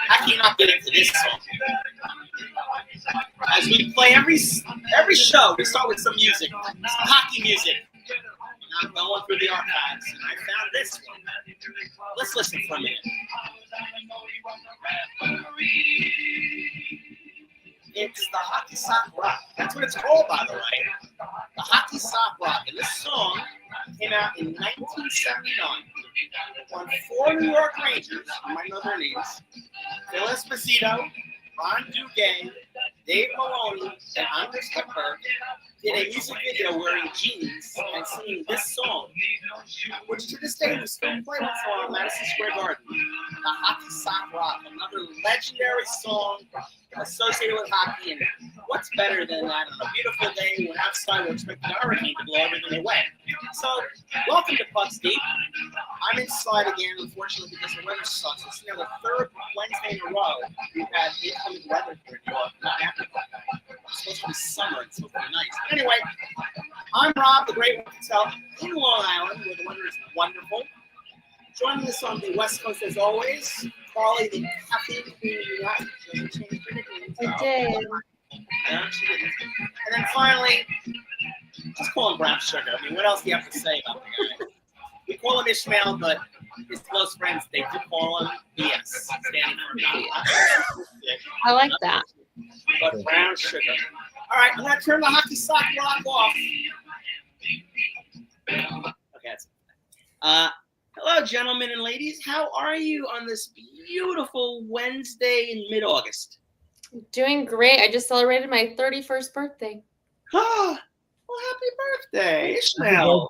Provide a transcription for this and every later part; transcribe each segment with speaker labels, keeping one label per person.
Speaker 1: How can you not get into this song? As we play every show, we start with some music, some hockey music. And I'm going through the archives, and I found this one. Let's listen for a minute. It's the Hockey Sock Rock. That's what it's called, by the way. The Hockey Sock Rock. And this song came out in 1979. Won 4 New York Rangers, you might know their names, Phil Esposito, Ron Duguay, Dave Maloney, and Anders Hepburn did a music video wearing jeans and singing this song, which to this day we still play once in a while in Madison Square Garden. The Hockey Sock Rock, another legendary song associated with hockey, and what's better than that on a beautiful day when outside we're expecting a hurricane to blow everything away. So, welcome to Pucks Deep. I'm inside again, unfortunately, because the weather sucks. It's now the 3rd Wednesday in a row we've had incoming weather here in New York. It's supposed to be summer, it's supposed to be nice. Anyway, I'm Rob, the Great One to Tell, in Long Island, where the weather is wonderful. Joining us on the West Coast, as always, Carly, the caffeine queen. She changed her nickname.
Speaker 2: I did.
Speaker 1: No, she didn't. And then finally, let's call him Brown Sugar. I mean, what else do you have to say about the guy? We call him Ismail, but his close friends, they do call him BS, standing for BS.
Speaker 2: I like that.
Speaker 1: But Brown Sugar. All right, I'm going to turn the Hockey Sock Rock off. Okay, that's it. Hello, gentlemen and ladies. How are you on this beautiful Wednesday in mid-August?
Speaker 2: Doing great. I just celebrated my 31st birthday.
Speaker 1: Oh, well, happy birthday, Ishmael.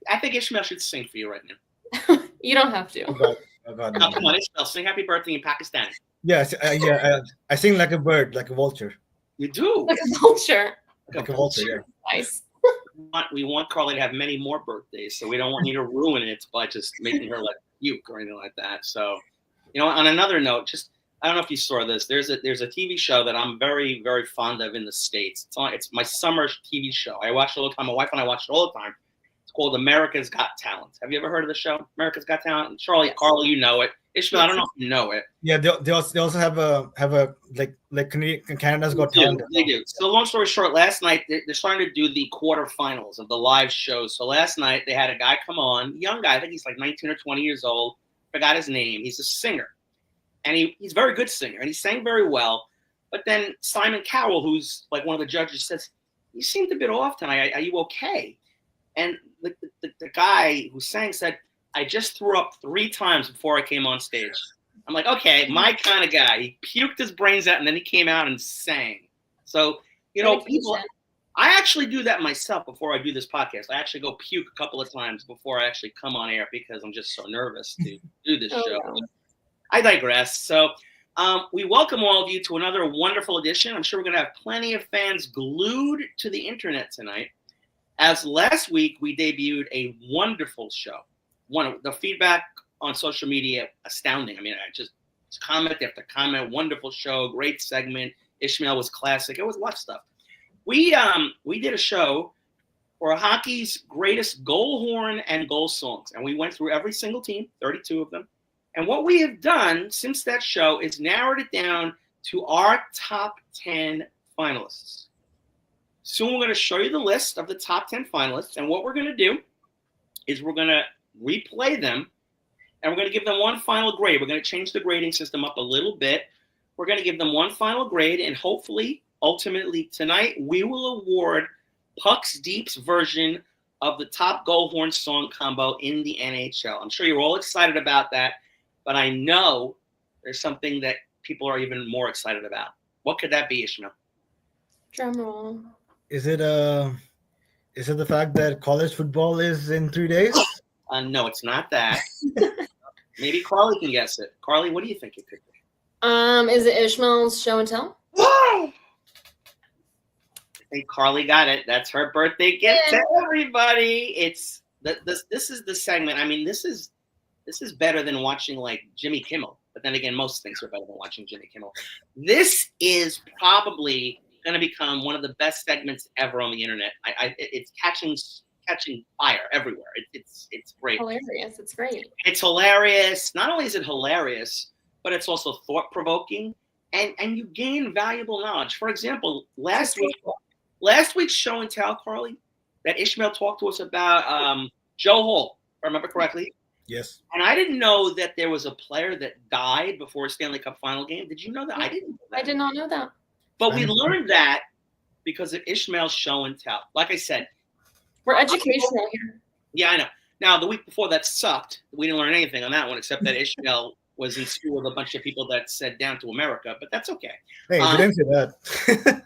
Speaker 1: I think Ishmael should sing for you right now.
Speaker 2: You don't have to.
Speaker 3: Oh God,
Speaker 1: no. Come on, Ishmael, sing happy birthday in Pakistani.
Speaker 3: Yes, I sing like a bird, like a vulture.
Speaker 1: You do?
Speaker 2: Like a vulture.
Speaker 3: Like a vulture, yeah.
Speaker 2: Nice.
Speaker 1: We want Carly to have many more birthdays, so we don't want you to ruin it by just making her like puke or anything like that. So, you know, on another note, just I don't know if you saw this. There's a TV show that I'm very, very fond of in the States. It's my summer TV show. I watch it all the time. My wife and I watch it all the time. It's called America's Got Talent. Have you ever heard of the show, America's Got Talent? Charlie, yes. Carly, you know it. Ishmael, I don't know if you know it.
Speaker 3: Yeah, they also have a like Canada's Got Talent.
Speaker 1: They do. So long story short, last night they're starting to do the quarterfinals of the live shows. So last night they had a guy come on, young guy. I think he's like 19 or 20 years old. Forgot his name. He's a singer, and he's a very good singer, and he sang very well. But then Simon Cowell, who's like one of the judges, says, "You seemed a bit off tonight. Are you okay?" And the guy who sang said, I just threw up 3 times before I came on stage. I'm like, okay, my kind of guy. He puked his brains out, and then he came out and sang. So, you know, people, I actually do that myself before I do this podcast. I actually go puke a couple of times before I actually come on air because I'm just so nervous to do this show. Wow. I digress. So we welcome all of you to another wonderful edition. I'm sure we're going to have plenty of fans glued to the internet tonight. As last week, we debuted a wonderful show. The feedback on social media, astounding. I mean, just comment after comment. Wonderful show, great segment. Ishmael was classic. It was a lot of stuff. We did a show for hockey's greatest goal horn and goal songs, and we went through every single team, 32 of them. And what we have done since that show is narrowed it down to our top 10 finalists. Soon we're going to show you the list of the top 10 finalists, and what we're going to do is we're going to replay them, and we're going to give them one final grade. We're going to change the grading system up a little bit. We're going to give them one final grade, and hopefully, ultimately, tonight, we will award Pucks Deep's version of the top goal horn song combo in the NHL. I'm sure you're all excited about that, but I know there's something that people are even more excited about. What could that be, Ishmael?
Speaker 2: Drum roll.
Speaker 3: Is it the fact that college football is in 3 days?
Speaker 1: No, it's not that. Maybe Carly can guess it. Carly, what do you think it could be?
Speaker 2: Is it Ishmael's show and tell?
Speaker 1: Whoa! I think Carly got it. That's her birthday gift to everybody. It's this is the segment. I mean, this is better than watching like Jimmy Kimmel. But then again, most things are better than watching Jimmy Kimmel. This is probably going to become one of the best segments ever on the internet. It's catching catching fire everywhere. It's great.
Speaker 2: Hilarious. It's great.
Speaker 1: It's hilarious. Not only is it hilarious, but it's also thought provoking, and you gain valuable knowledge. For example, last week's show and tell, Carly, that Ismail talked to us about Joe Hall, if I remember correctly.
Speaker 3: Yes.
Speaker 1: And I didn't know that there was a player that died before a Stanley Cup final game. Did you know that?
Speaker 2: Yeah,
Speaker 1: I didn't know that.
Speaker 2: I did not know that.
Speaker 1: But we learned that because of Ishmael's show and tell. Like I said,
Speaker 2: we're educational here.
Speaker 1: Yeah, I know. Now, the week before that sucked. We didn't learn anything on that one except that Ishmael was in school with a bunch of people that said down to America, but that's okay.
Speaker 3: Hey, we didn't say that.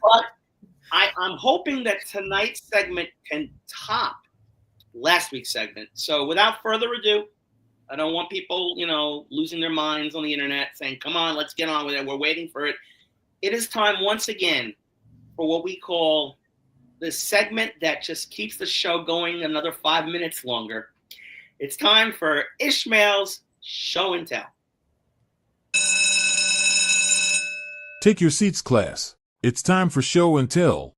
Speaker 1: But I'm hoping that tonight's segment can top last week's segment. So without further ado, I don't want people, losing their minds on the internet saying, come on, let's get on with it. We're waiting for it. It is time once again for what we call the segment that just keeps the show going another 5 minutes longer. It's time for Ishmael's Show and Tell.
Speaker 4: Take your seats, class. It's time for Show and Tell.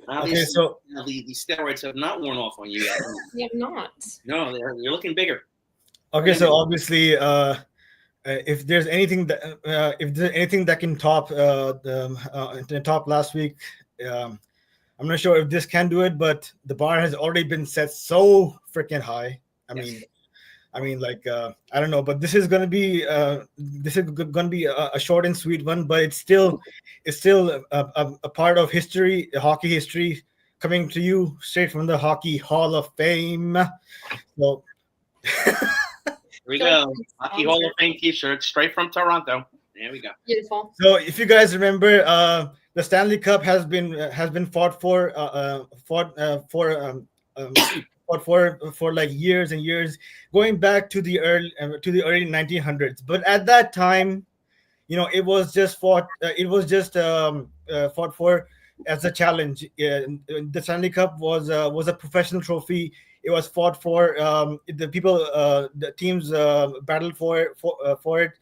Speaker 1: Obviously,
Speaker 3: Okay, so
Speaker 1: the steroids have not worn off on you yet.
Speaker 2: You have not.
Speaker 1: No, you're looking bigger.
Speaker 3: okay, so obviously, if there's anything that can top the top last week, I'm not sure if this can do it, but the bar has already been set so freaking high. I mean, I don't know, but this is gonna be a short and sweet one, but it's still a part of history, hockey history, coming to you straight from the Hockey Hall of Fame. So
Speaker 1: here we go. Hockey Hall of Fame T-shirt straight from Toronto. There we go.
Speaker 2: Beautiful.
Speaker 3: So if you guys remember, the Stanley Cup has been fought for like years and years, going back to the early 1900s. But at that time, it was just fought. It was just fought for as a challenge. The Stanley Cup was a professional trophy. It was fought for. The teams battled for it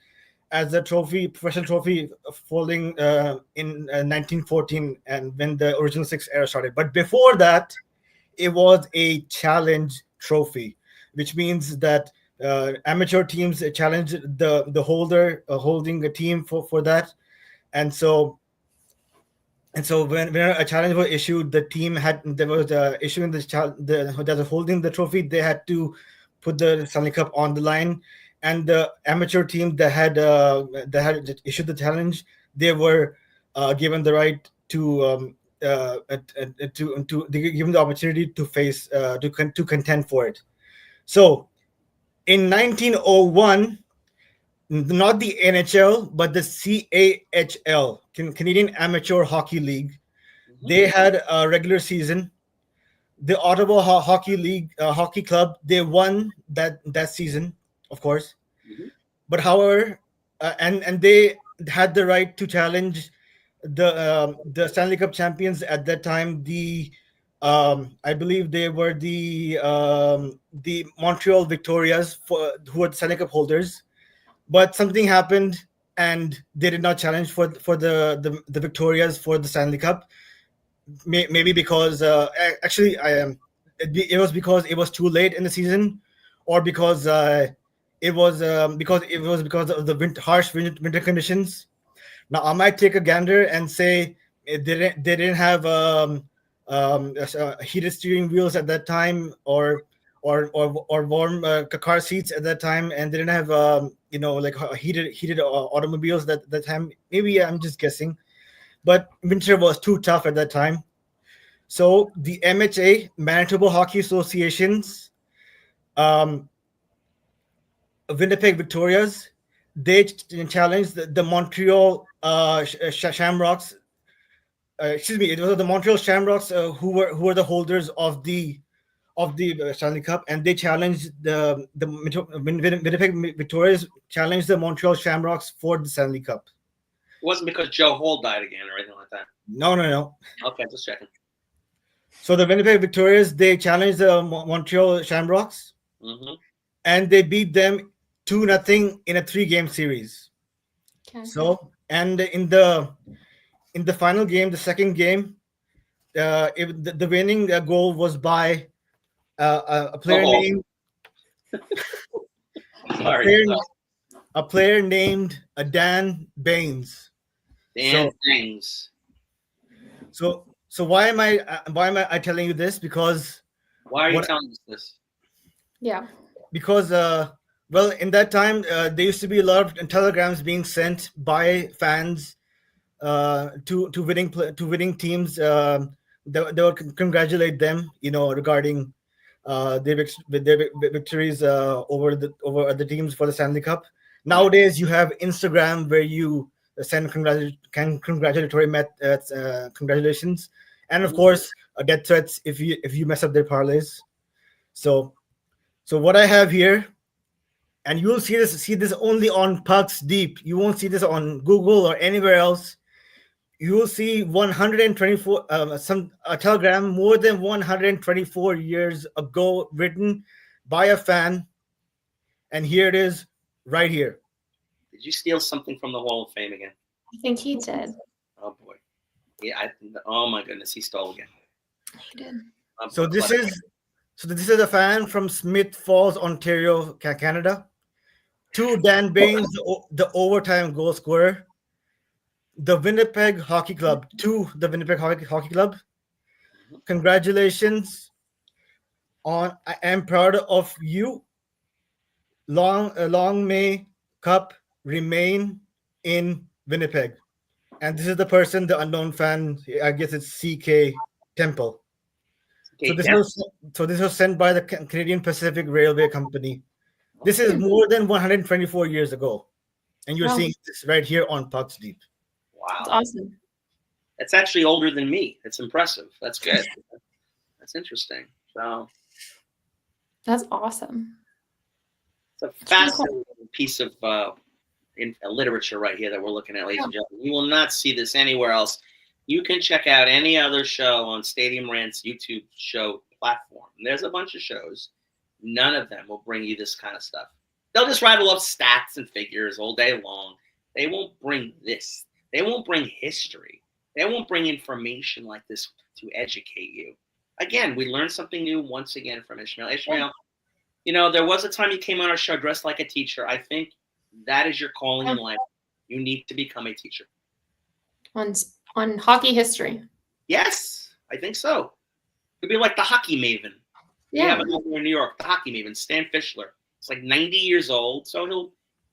Speaker 3: as a trophy, professional trophy, folding in 1914, and when the original Six era started. But before that, it was a challenge trophy, which means that amateur teams challenged the holder holding a team for that, and so when a challenge was issued, the team that was issuing that was holding the trophy, they had to put the Stanley Cup on the line, and the amateur team that had issued the challenge, they were given the right to give them the opportunity to face to contend for it. So in 1901, not the NHL but the CAHL, Canadian Amateur Hockey League, they had a regular season. The Ottawa Hockey League Hockey Club, they won that season, of course. But however, and they had the right to challenge the Stanley Cup champions at that time. I believe they were the Montreal Victorias, who were the Stanley Cup holders. But something happened, and they did not challenge for the Victorias for the Stanley Cup. Maybe because it was because it was too late in the season, or because it was because of the harsh winter conditions. Now I might take a gander and say they didn't have heated steering wheels at that time, or warm car seats at that time, and they didn't have heated automobiles that time. Maybe I'm just guessing, but winter was too tough at that time. So the MHA, Manitoba Hockey Association's Winnipeg Victorias, they challenged the Montreal Shamrocks. It was the Montreal Shamrocks who were the holders of the Stanley Cup, and they challenged the Winnipeg Victorias challenged the Montreal Shamrocks for the Stanley Cup.
Speaker 1: It wasn't because Joe Hall died again or anything like that.
Speaker 3: No.
Speaker 1: Okay, just checking.
Speaker 3: So the Winnipeg Victorias, they challenged the Montreal Shamrocks, and they beat them 2-0 in a 3-game series.
Speaker 2: Okay.
Speaker 3: So, and in the final game, the second game, the winning goal was by a player
Speaker 1: Uh-oh.
Speaker 3: named
Speaker 1: Sorry.
Speaker 3: a player named Dan Baines.
Speaker 1: Dan
Speaker 3: So-
Speaker 1: Things.
Speaker 3: So why am I telling you this? Because
Speaker 1: Why are you
Speaker 3: what-
Speaker 1: telling us this?
Speaker 2: Yeah.
Speaker 3: because well, in that time there used to be a lot of telegrams being sent by fans to winning teams. They would congratulate them, regarding their victories over the teams for the Stanley Cup. Nowadays, you have Instagram where you send congratulatory congratulations, and of course, death threats if you mess up their parlays. So what I have here, and you'll see this only on Pucks Deep. You won't see this on Google or anywhere else. You will see 124 a telegram more than 124 years ago written by a fan, and here it is right here.
Speaker 1: Did you steal something from the Hall of Fame again?
Speaker 2: I think he did.
Speaker 1: Oh boy. Yeah. Oh my goodness, he stole again.
Speaker 2: He did.
Speaker 3: So this is a fan from Smith Falls, Ontario, Canada. To Dan Baines, the overtime goal scorer. The Winnipeg Hockey Club. To the Winnipeg Hockey Club. Congratulations on I am proud of you. Long may Cup remain in Winnipeg. And this is the person, the unknown fan. I guess it's CK Temple.
Speaker 1: Okay,
Speaker 3: So this was sent by the Canadian Pacific Railway Company. This is more than 124 years ago, and you're
Speaker 2: Wow.
Speaker 3: seeing this right here on Pucks Deep.
Speaker 2: That's
Speaker 1: wow.
Speaker 2: awesome.
Speaker 1: That's actually older than me. It's impressive. That's good. That's interesting. So
Speaker 2: That's awesome.
Speaker 1: it's a fascinating piece of literature right here that we're looking at, ladies and gentlemen. You will not see this anywhere else. You can check out any other show on Stadium Rant's YouTube show platform. There's a bunch of shows. None of them will bring you this kind of stuff. They'll just rattle up stats and figures all day long. They won't bring this. They won't bring history. They won't bring information like this to educate you. Again, we learned something new once again from Ismail. Ismail, there was a time you came on our show dressed like a teacher. I think that is your calling in life. You need to become a teacher.
Speaker 2: On hockey history.
Speaker 1: Yes, I think so. You'll be like the hockey maven. We
Speaker 2: Yeah.
Speaker 1: have it over in New York, the hockey maven, Stan Fischler. It's like 90 years old, so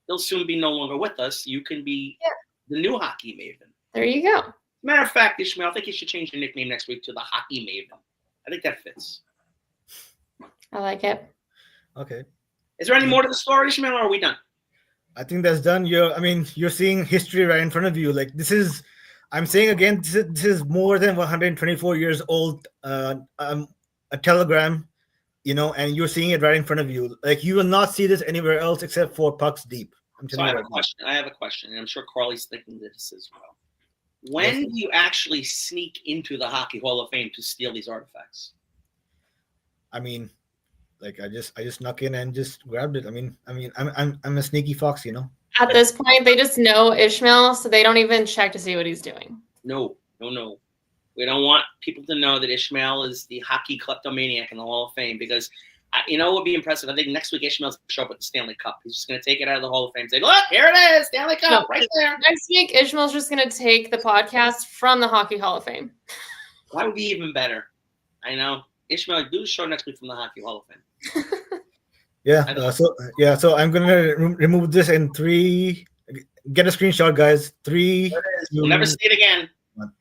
Speaker 1: he'll soon be no longer with us. You can be the new hockey maven.
Speaker 2: There you go.
Speaker 1: Matter of fact, Ishmael, I think you should change your nickname next week to the hockey maven. I think that fits.
Speaker 2: I like it.
Speaker 3: Okay,
Speaker 1: Is there any more to the story, Ishmael, or are we done?
Speaker 3: I think that's done. You're seeing history right in front of you. Like this is, I'm saying again, this is more than 124 years old. A telegram, and you're seeing it right in front of you. Like you will not see this anywhere else except for Pucks Deep. I'm
Speaker 1: So
Speaker 3: telling
Speaker 1: I
Speaker 3: you
Speaker 1: have
Speaker 3: right
Speaker 1: a
Speaker 3: now.
Speaker 1: question. I have a question, and I'm sure Carly's thinking this as well. When do you actually sneak into the Hockey Hall of Fame to steal these artifacts?
Speaker 3: I mean, like I just snuck in and just grabbed it. I mean, I'm a sneaky fox,
Speaker 2: At this point, they just know Ishmael, so they don't even check to see what he's doing.
Speaker 1: No. We don't want people to know that Ishmael is the hockey kleptomaniac in the Hall of Fame because, what would be impressive? I think next week Ishmael's going to show up with the Stanley Cup. He's just going to take it out of the Hall of Fame and say, look, here it is, Stanley Cup, right there.
Speaker 2: Next week, Ishmael's just going to take the podcast from the Hockey Hall of Fame.
Speaker 1: That would be even better. I know. Ishmael, do the show next week from the Hockey Hall of Fame.
Speaker 3: So I'm going to remove this in 3. Get a screenshot, guys. 3.
Speaker 1: We'll never see it again.
Speaker 3: One.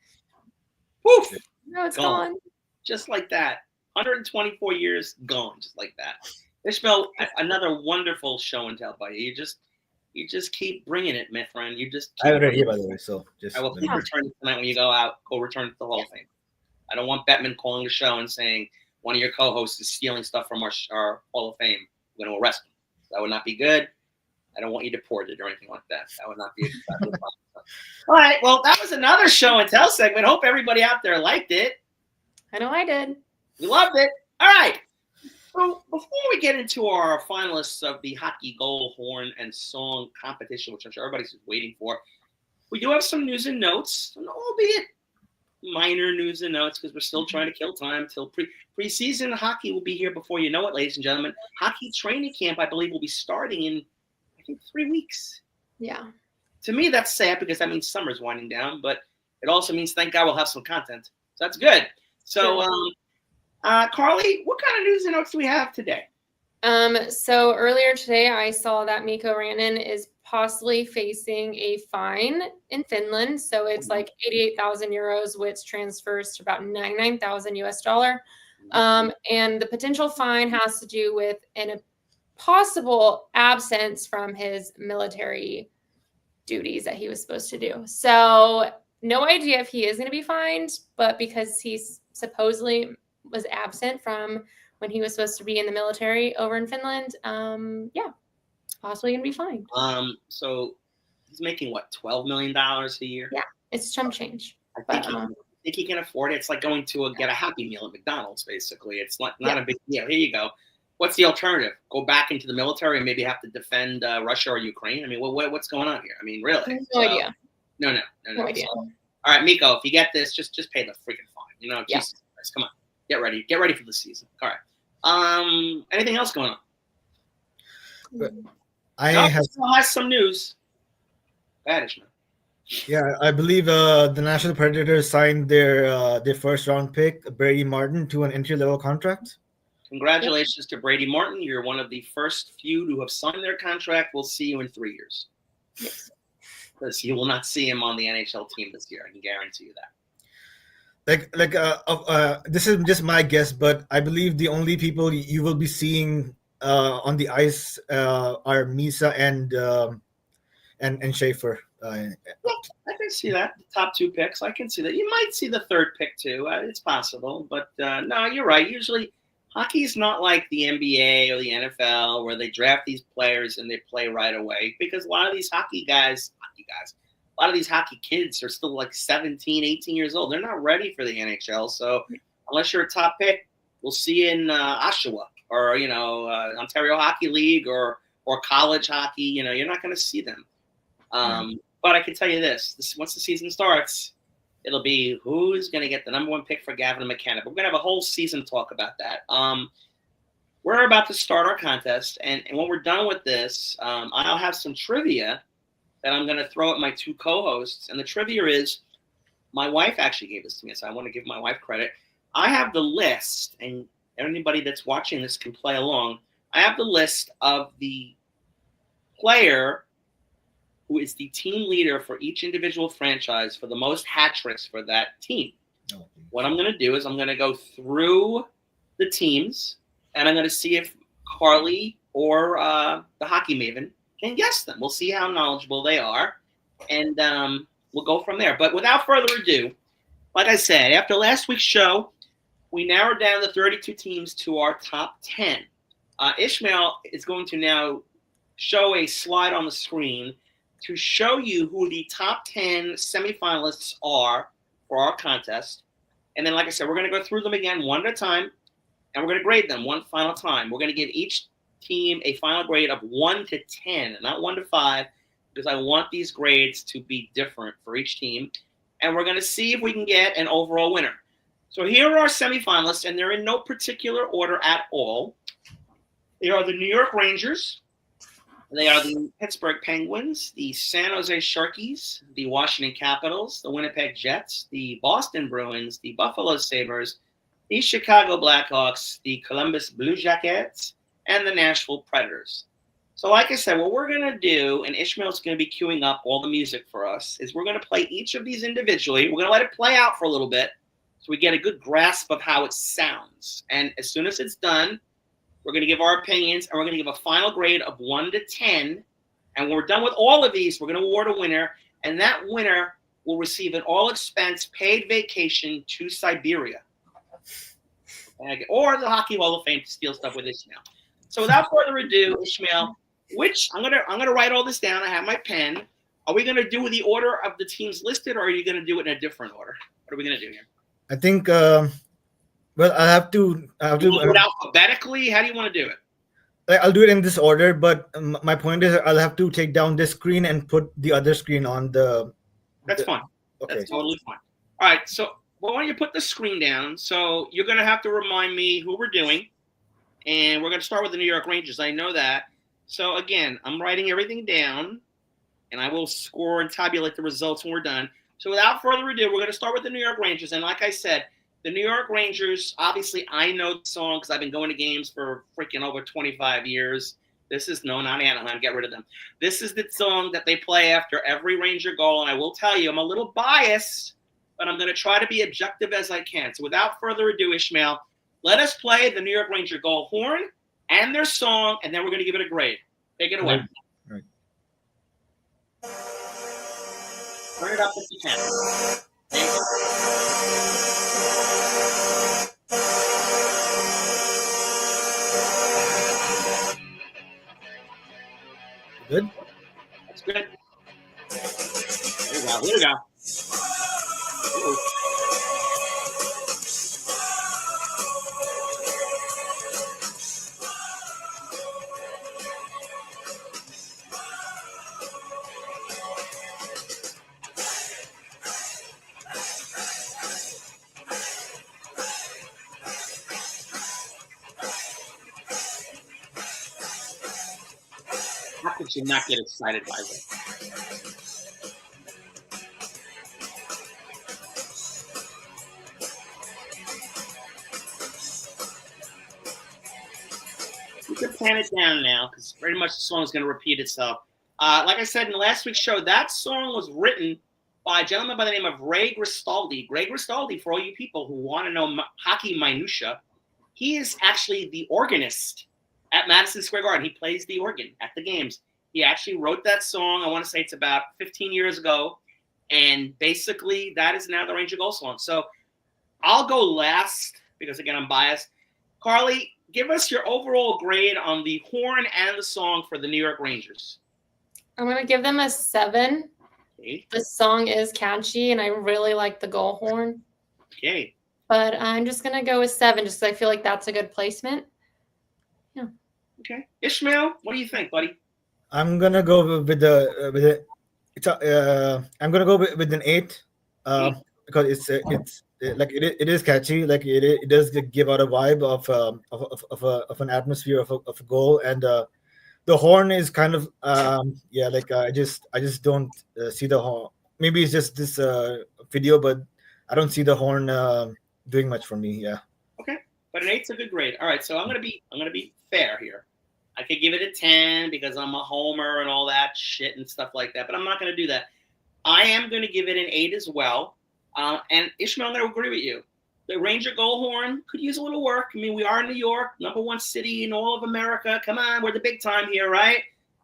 Speaker 1: Poof.
Speaker 2: No, it's
Speaker 1: Gone.
Speaker 2: gone.
Speaker 1: Just like that. 124 years gone, just like that. Ishmael, another wonderful show and tell by you. You just keep bringing it, my friend. You just keep
Speaker 3: I have it right
Speaker 1: bringing
Speaker 3: here, by the way. So just
Speaker 1: I will keep returning tonight when you go out. Go return to the Hall of Fame. I don't want Bettman calling the show and saying one of your co-hosts is stealing stuff from our Hall of Fame. I'm going to arrest him. That would not be good. I don't want you deported or anything like that. That would not be a All right. Well, that was another show and tell segment. Hope everybody out there liked it.
Speaker 2: I know I did.
Speaker 1: We loved it. All right. So before we get into our finalists of the Hockey Goal, Horn, and Song competition, which I'm sure everybody's waiting for, we do have some news and notes, albeit minor news and notes because we're still trying to kill time till preseason hockey will be here before you know it, ladies and gentlemen. Hockey training camp, I believe, will be starting in, I think, 3 weeks.
Speaker 2: Yeah.
Speaker 1: To me, that's sad because that means summer's winding down, but it also means thank God we'll have some content. So that's good. So, Carly, what kind of news and notes do we have today?
Speaker 2: So earlier today, I saw that Mikko Rantanen is possibly facing a fine in Finland. So it's like 88,000 euros, which transfers to about 99,000 US dollar. And the potential fine has to do with a possible absence from his military duties that he was supposed to do. So no idea if he is going to be fined, but because he's supposedly was absent from when he was supposed to be in the military over in Finland, possibly going to be fined.
Speaker 1: So he's making what, $12 million a year?
Speaker 2: Yeah, it's chump change.
Speaker 1: I think he can afford it. It's like going to get a Happy Meal at McDonald's, basically. It's not a big deal. Here you go. What's the alternative? Go back into the military and maybe have to defend Russia or Ukraine? I mean, what's going on here? I mean, really?
Speaker 2: No idea.
Speaker 1: No
Speaker 2: idea.
Speaker 1: So, all right, Mikko, if you get this, just pay the freaking fine. Jesus Christ, come on. Get ready for the season. All right. Anything else going on? Still has some news. Bad, Ismail.
Speaker 3: Yeah, I believe the Nashville Predators signed their first round pick, Brady Martin, to an entry level contract.
Speaker 1: Congratulations to Brady Martin. You're one of the first few to have signed their contract. We'll see you in 3 years.
Speaker 2: Yes.
Speaker 1: Because you will not see him on the NHL team this year. I can guarantee you that.
Speaker 3: This is just my guess, but I believe the only people you will be seeing on the ice are Misa and Schaefer.
Speaker 1: I can see that. The top 2 picks, I can see that. You might see the 3rd pick too. It's possible, but no, you're right. Usually, hockey is not like the NBA or the NFL where they draft these players and they play right away. Because a lot of these hockey kids are still like 17, 18 years old. They're not ready for the NHL. So unless you're a top pick, we'll see you in Oshawa or Ontario Hockey League or college hockey. You're not going to see them. But I can tell you this: once the season starts, it'll be who's going to get the number 1 pick for Gavin McKenna. But we're going to have a whole season talk about that. We're about to start our contest, and when we're done with this, I'll have some trivia that I'm going to throw at my 2 co-hosts. And the trivia is, my wife actually gave this to me, so I want to give my wife credit. I have the list, and anybody that's watching this can play along. I have the list of the player who is the team leader for each individual franchise for the most hat tricks for that team.
Speaker 3: Oh.
Speaker 1: What I'm going to do is I'm going to go through the teams, and I'm going to see if Carly or the Hockey Maven can guess them. We'll see how knowledgeable they are, and we'll go from there. But without further ado, like I said, after last week's show, we narrowed down the 32 teams to our top 10. Ismail is going to now show a slide on the screen to show you who the top 10 semifinalists are for our contest. And then, like I said, we're going to go through them again one at a time, and we're going to grade them one final time. We're going to give each team a final grade of 1 to 10, not 1 to 5, because I want these grades to be different for each team. And we're going to see if we can get an overall winner. So here are our semifinalists, and they're in no particular order at all. They are the New York Rangers. They are the Pittsburgh Penguins, the San Jose Sharkies, the Washington Capitals, the Winnipeg Jets, the Boston Bruins, the Buffalo Sabres, the Chicago Blackhawks, the Columbus Blue Jackets, and the Nashville Predators. So like I said, what we're going to do, and Ishmael's going to be queuing up all the music for us, is we're going to play each of these individually. We're going to let it play out for a little bit so we get a good grasp of how it sounds. And as soon as it's done, we're going to give our opinions, and we're going to give a final grade of 1 to 10. And when we're done with all of these, we're going to award a winner, and that winner will receive an all-expense paid vacation to Siberia. Or the Hockey Hall of Fame to steal stuff with Ishmael. So without further ado, Ishmael, I'm gonna write all this down. I have my pen. Are we going to do the order of the teams listed, or are you going to do it in a different order? What are we going to do here?
Speaker 3: I think well, I have to
Speaker 1: do it alphabetically. How do you want to do it?
Speaker 3: I'll do it in this order, but my point is I'll have to take down this screen and put the other screen on the.
Speaker 1: That's fine.
Speaker 3: Okay.
Speaker 1: That's totally fine. All right. So why don't you put the screen down? So you're going to have to remind me who we're doing. And we're going to start with the New York Rangers. I know that. So, again, I'm writing everything down, and I will score and tabulate the results when we're done. So, without further ado, we're going to start with the New York Rangers. And like I said, the New York Rangers, obviously, I know the song because I've been going to games for freaking over 25 years. This is, no, not Anaheim. Get rid of them. This is the song that they play after every Ranger goal. And I will tell you, I'm a little biased, but I'm going to try to be objective as I can. So, without further ado, Ismail, let us play the New York Ranger goal horn and their song, and then we're going to give it a grade. Take it away.
Speaker 3: Right.
Speaker 1: Turn it up if you can. Thank you.
Speaker 3: Good.
Speaker 1: That's good. There you go. Here we go. Ooh. How could you not get excited by this? You can pan it down now because pretty much the song is going to repeat itself. Like I said in last week's show, that song was written by a gentleman by the name of Ray Gristaldi. Ray Gristaldi, for all you people who want to know hockey minutia, he is actually the organist at Madison Square Garden. He plays the organ at the games. He actually wrote that song. I want to say it's about 15 years ago. And basically, that is now the Ranger Goal song. So I'll go last because, again, I'm biased. Carly, give us your overall grade on the horn and the song for the New York Rangers.
Speaker 2: I'm going to give them a 7.
Speaker 1: Okay.
Speaker 2: The song is catchy, and I really like the goal horn.
Speaker 1: Okay.
Speaker 2: But I'm just going to go with 7 just because I feel like that's a good placement. Yeah.
Speaker 1: Okay. Ismail, what do you think, buddy?
Speaker 3: I'm gonna go with the. I'm gonna go with an 8, because it's like it is catchy. Like it does give out a vibe of an atmosphere of a goal, and the horn is kind of like I just don't see the horn. Maybe it's just this video, but I don't see the horn doing much for me. Yeah.
Speaker 1: Okay, but an 8's a good grade. All right, so I'm gonna be fair here. I could give it a 10 because I'm a homer and all that shit and stuff like that, but I'm not gonna do that. I am gonna give it an 8 as well. And Ishmael, I'm gonna agree with you. The Ranger goal horn could use a little work. I mean, we are in New York, #1 city in all of America. Come on, we're the big time here, right?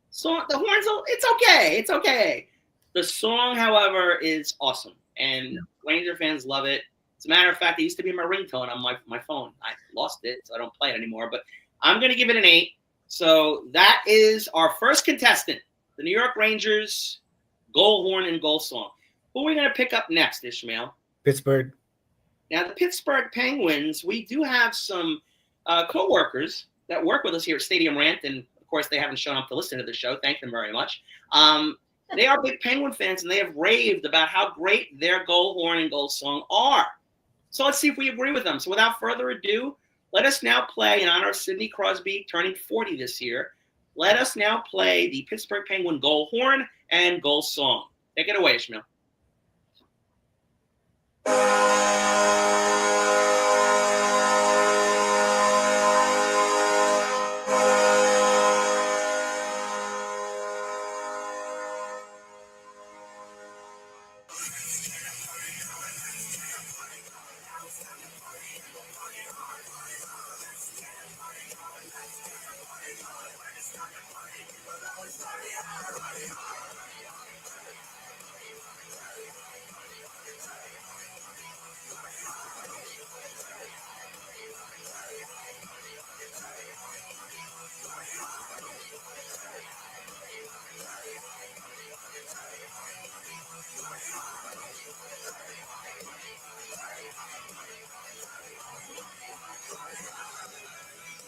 Speaker 1: So the horns, it's okay. It's okay. The song, however, is awesome. And Ranger fans love it. As a matter of fact, it used to be my ringtone on my phone. I lost it, so I don't play it anymore. But I'm going to give it an 8. So that is our first contestant, the New York Rangers goal horn and goal song. Who are we going to pick up next, Ishmael?
Speaker 3: Pittsburgh.
Speaker 1: Now, the Pittsburgh Penguins, we do have some co-workers that work with us here at Stadium Rant, and, of course, they haven't shown up to listen to the show. Thank them very much. They are big Penguin fans, and they have raved about how great their goal horn and goal song are. So let's see if we agree with them. So without further ado, let us now play, in honor of Sidney Crosby turning 40 this year, let us now play the Pittsburgh Penguin goal horn and goal song. Take it away, Ishmael.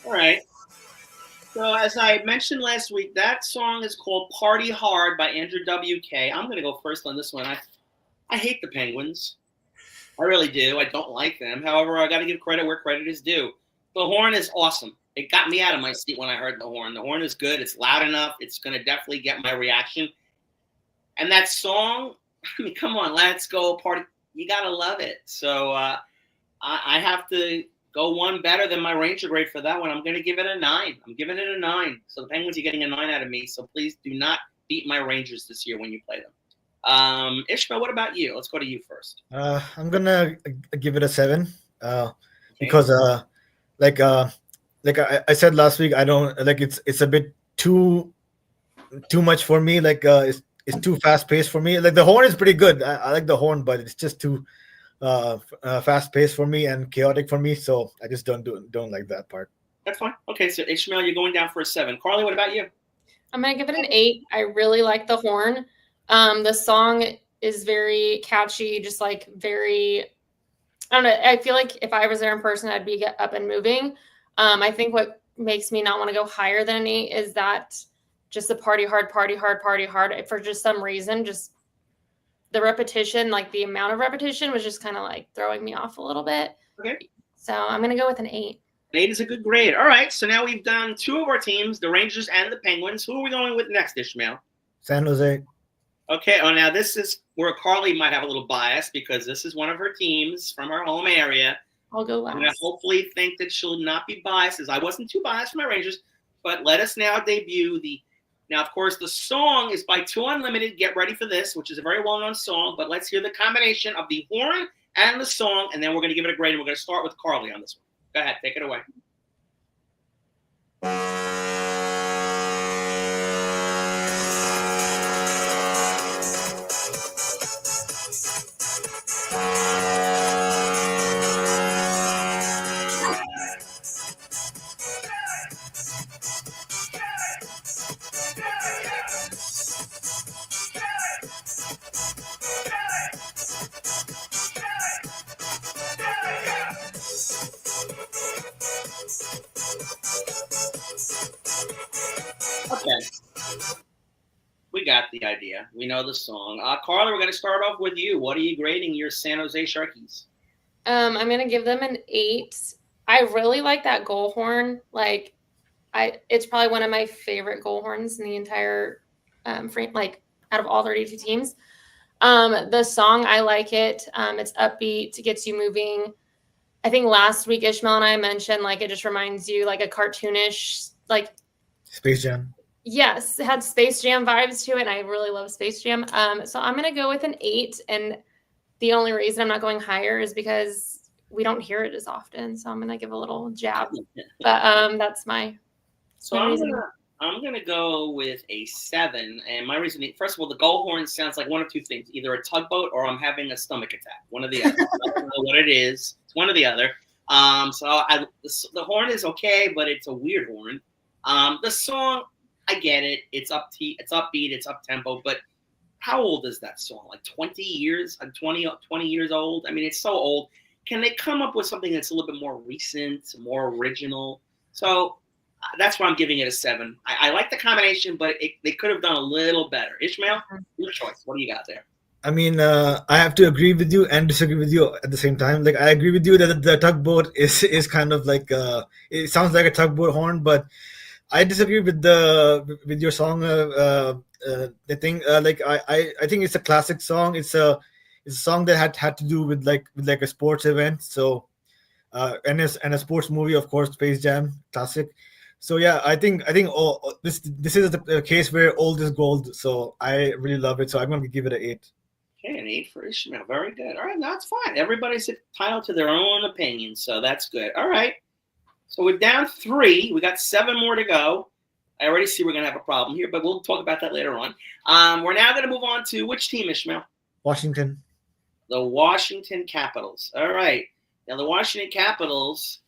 Speaker 1: All right. So as I mentioned last week, that song is called Party Hard by Andrew WK. I'm going to go first on this one. I hate the Penguins. I really do. I don't like them. However, I got to give credit where credit is due. The horn is awesome. It got me out of my seat when I heard the horn. The horn is good. It's loud enough. It's going to definitely get my reaction. And that song, I mean, come on, let's go party. You got to love it. So I have to go one better than my Ranger grade for that one. I'm going to give it a 9. I'm giving it a 9. So the Penguins are getting a 9 out of me. So please do not beat my Rangers this year when you play them. Ishmael, what about you? Let's go to you first.
Speaker 3: I'm gonna give it a 7, because like I said last week, I don't like it's a bit too much for me. Like it's too fast paced for me. Like the horn is pretty good. I like the horn, but it's just too fast paced for me and chaotic for me. So I just don't like that part.
Speaker 1: That's fine. Okay, so Ishmael, you're going down for a 7. Carly, what about you?
Speaker 2: I'm gonna give it an 8. I really like the horn. The song is very catchy, just like very, I don't know. I feel like if I was there in person, I'd be up and moving. I think what makes me not want to go higher than an 8 is that just the party hard. For just some reason, just the repetition, like the amount of repetition was just kind of like throwing me off a little bit.
Speaker 1: Okay.
Speaker 2: So I'm going to go with an 8.
Speaker 1: 8 is a good grade. All right, so now we've done 2 of our teams, the Rangers and the Penguins. Who are we going with next, Ishmael?
Speaker 3: San Jose.
Speaker 1: Okay, now this is where Carly might have a little bias because this is one of her teams from her home area.
Speaker 2: I'll go last.
Speaker 1: And I hopefully think that she'll not be biased, as I wasn't too biased for my Rangers. But let us now debut the. Now, of course, the song is by Two Unlimited. Get ready for this, which is a very well-known song. But let's hear the combination of the horn and the song, and then we're going to give it a grade. And we're going to start with Carly on this one. Go ahead, take it away. Okay. We got the idea. We know the song. Carla, we're going to start off with you. What are you grading your San Jose Sharkies?
Speaker 2: I'm going to give them an 8. I really like that goal horn. Like, it's probably one of my favorite goal horns in the entire frame, like out of all 32 teams. The song, I like it. It's upbeat. It gets you moving. I think last week Ishmael and I mentioned like it just reminds you like a cartoonish, like
Speaker 3: Space Jam.
Speaker 2: Yes, it had Space Jam vibes to it, and I really love Space Jam. So I'm going to go with an 8, and the only reason I'm not going higher is because we don't hear it as often, so I'm going to give a little jab. But that's my reason.
Speaker 1: I'm gonna go with a 7, and my reasoning. First of all, the goal horn sounds like one of two things: either a tugboat or I'm having a stomach attack. One or the other. I don't know what it is. It's one or the other. The horn is okay, but it's a weird horn. The song, I get it. It's upbeat, it's up tempo, but how old is that song? Like 20 years? 20 years old? I mean, it's so old. Can they come up with something that's a little bit more recent, more original? So that's why I'm giving it a 7. I like the combination, but they could have done a little better. Ishmael, your choice. What do you got there?
Speaker 3: I mean, I have to agree with you and disagree with you at the same time. Like, I agree with you that the tugboat is kind of like it sounds like a tugboat horn, but I disagree with your song. The thing, I think it's a classic song. It's a song that had to do with like a sports event. So, and a sports movie, of course, Space Jam, classic. So yeah, I think this is the case where old is gold. So I really love it. So I'm gonna give it an 8.
Speaker 1: Okay, an 8 for Ishmael. Very good. All right, that's fine. Everybody's entitled to their own opinion, so that's good. All right. So we're down 3. We got 7 more to go. I already see we're going to have a problem here, but we'll talk about that later on. We're now going to move on to which team, Ishmael?
Speaker 3: Washington.
Speaker 1: The Washington Capitals. All right. Now, the Washington Capitals,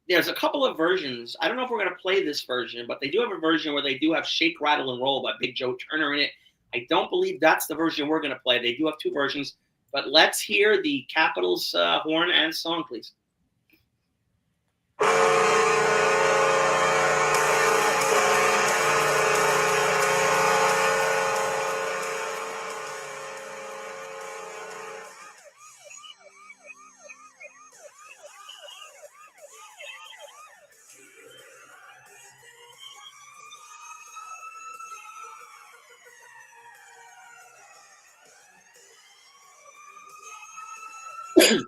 Speaker 1: there's a couple of versions. I don't know if we're going to play this version, but they do have a version where they do have Shake, Rattle, and Roll by Big Joe Turner in it. I don't believe that's the version we're going to play. They do have 2 versions. But let's hear the Capitals horn and song, please. All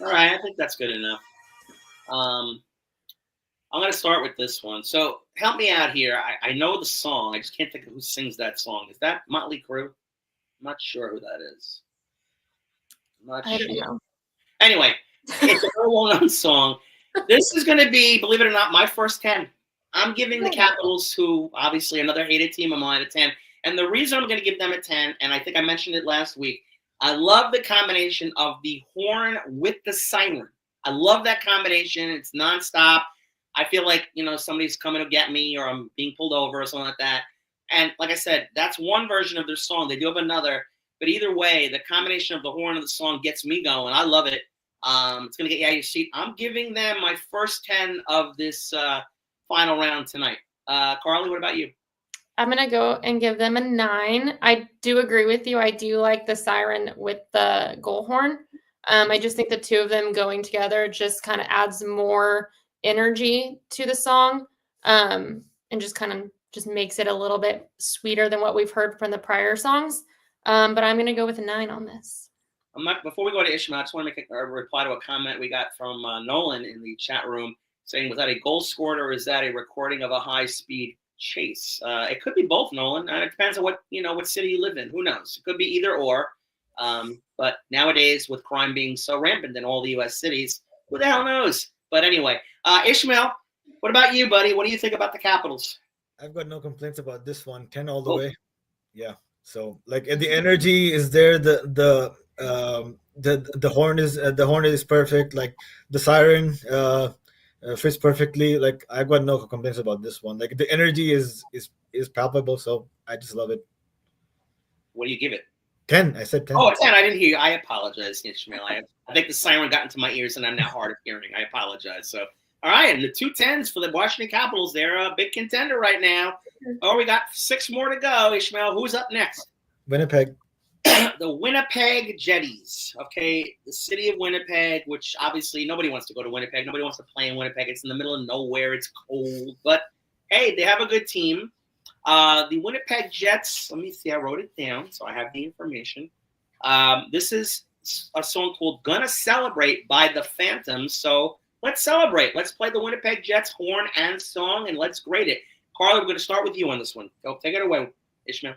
Speaker 1: right, I think that's good enough. I'm going to start with this one. So help me out here. I know the song. I just can't think of who sings that song. Is that Motley Crue? I'm not sure who that is.
Speaker 2: I don't know.
Speaker 1: Anyway, it's a very well-known song. This is going to be, believe it or not, my first 10. I'm giving the Capitals, who obviously another hated team of mine, a 10. And the reason I'm going to give them a 10, and I think I mentioned it last week, I love the combination of the horn with the siren. I love that combination. It's nonstop. I feel like, somebody's coming to get me or I'm being pulled over or something like that. And like I said, that's one version of their song. They do have another. But either way, the combination of the horn and the song gets me going. I love it. It's going to get you out of your seat. I'm giving them my first 10 of this final round tonight. Carly, what about you?
Speaker 2: I'm going to go and give them a 9. I do agree with you. I do like the siren with the goal horn. I just think the two of them going together just kind of adds more energy to the song, and just kind of just makes it a little bit sweeter than what we've heard from the prior songs. But I'm going to go with a 9 on this.
Speaker 1: Before we go to Ismail, I just want to make a reply to a comment we got from Nolan in the chat room saying, was that a goal scored or is that a recording of a high-speed chase? It could be both, Nolan. It depends on what city you live in. Who knows? It could be either or. But nowadays, with crime being so rampant in all the U.S. cities, who the hell knows? But anyway, Ishmael, what about you, buddy? What do you think about the Capitals?
Speaker 3: I've got no complaints about this one. 10 all the way. Yeah. So like the energy is there. The horn is perfect. Like the siren fits perfectly. Like I've got no complaints about this one. Like the energy is palpable. So I just love it.
Speaker 1: What do you give it?
Speaker 3: 10. I said 10.
Speaker 1: Oh, 10. I didn't hear you. I apologize, Ishmael. I think the siren got into my ears and I'm now hard of hearing. I apologize. So, all right. And the 2 10s for the Washington Capitals, they're a big contender right now. Oh, we got 6 more to go. Ishmael, who's up next?
Speaker 3: Winnipeg.
Speaker 1: The Winnipeg Jetties. Okay. The city of Winnipeg, which obviously nobody wants to go to Winnipeg. Nobody wants to play in Winnipeg. It's in the middle of nowhere. It's cold. But, hey, they have a good team. The Winnipeg Jets, let me see, I wrote it down, so I have the information. This is a song called Gonna Celebrate by the Phantoms, so let's celebrate. Let's play the Winnipeg Jets horn and song, and let's grade it. Carly, we're going to start with you on this one. Go, take it away, Ishmael.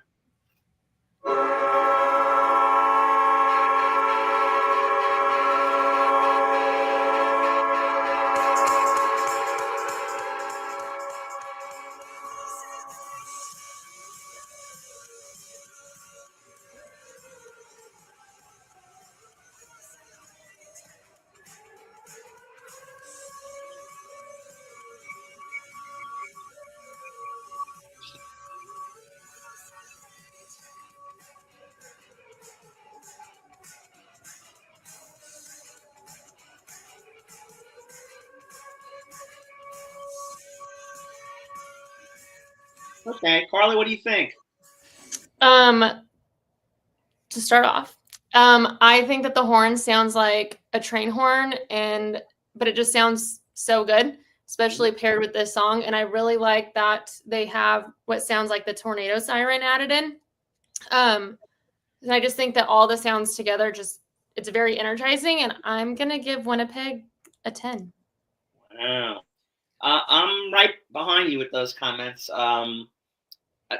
Speaker 1: Okay, Carly, what do you think?
Speaker 2: To start off, I think that the horn sounds like a train horn, but it just sounds so good, especially paired with this song. And I really like that they have what sounds like the tornado siren added in. And I just think that all the sounds together it's very energizing. And I'm gonna give Winnipeg a 10.
Speaker 1: Wow. I'm right behind you with those comments.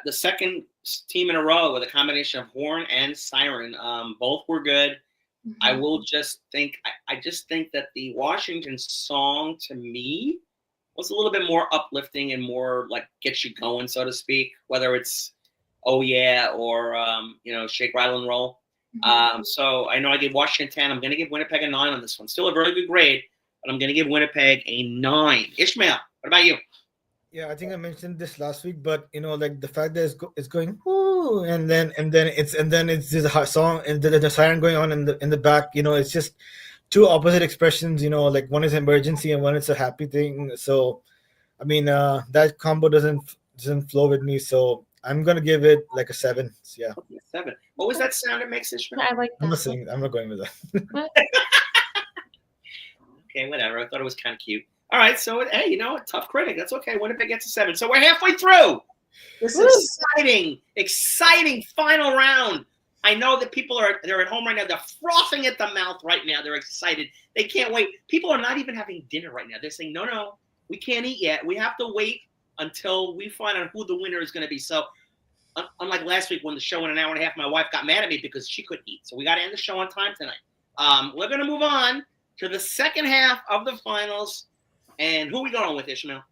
Speaker 1: The second team in a row with a combination of horn and siren, both were good. Mm-hmm. I will just think, I just think that the Washington song to me was a little bit more uplifting and more like gets you going, so to speak, whether it's Oh Yeah or, Shake, Rattle, and Roll. Mm-hmm. So I know I gave Washington 10. I'm going to give Winnipeg a 9 on this one. Still a very good grade, but I'm going to give Winnipeg a 9. Ishmael, what about you?
Speaker 3: Yeah, I think I mentioned this last week, but like the fact that it's going whoo, and then it's this song and the siren going on in the back. It's just two opposite expressions. Like one is emergency and one is a happy thing. So, I mean, that combo doesn't flow with me. So I'm gonna give it like a 7. Yeah,
Speaker 1: okay, 7. What was that sound it makes, Ishmael?
Speaker 2: I like that.
Speaker 3: I'm not going with that.
Speaker 1: Okay, whatever. I thought it was kind of cute. All right, so hey, you know, a tough critic. That's okay. Winnipeg gets a 7. So we're halfway through. This exciting final round. I know that they're at home right now. They're frothing at the mouth right now. They're excited. They can't wait. People are not even having dinner right now. They're saying, no, we can't eat yet. We have to wait until we find out who the winner is going to be. So unlike last week when the show went an hour and a half, my wife got mad at me because she couldn't eat. So we got to end the show on time tonight. We're going to move on to the second half of the finals. And who are we going with, Ishmael?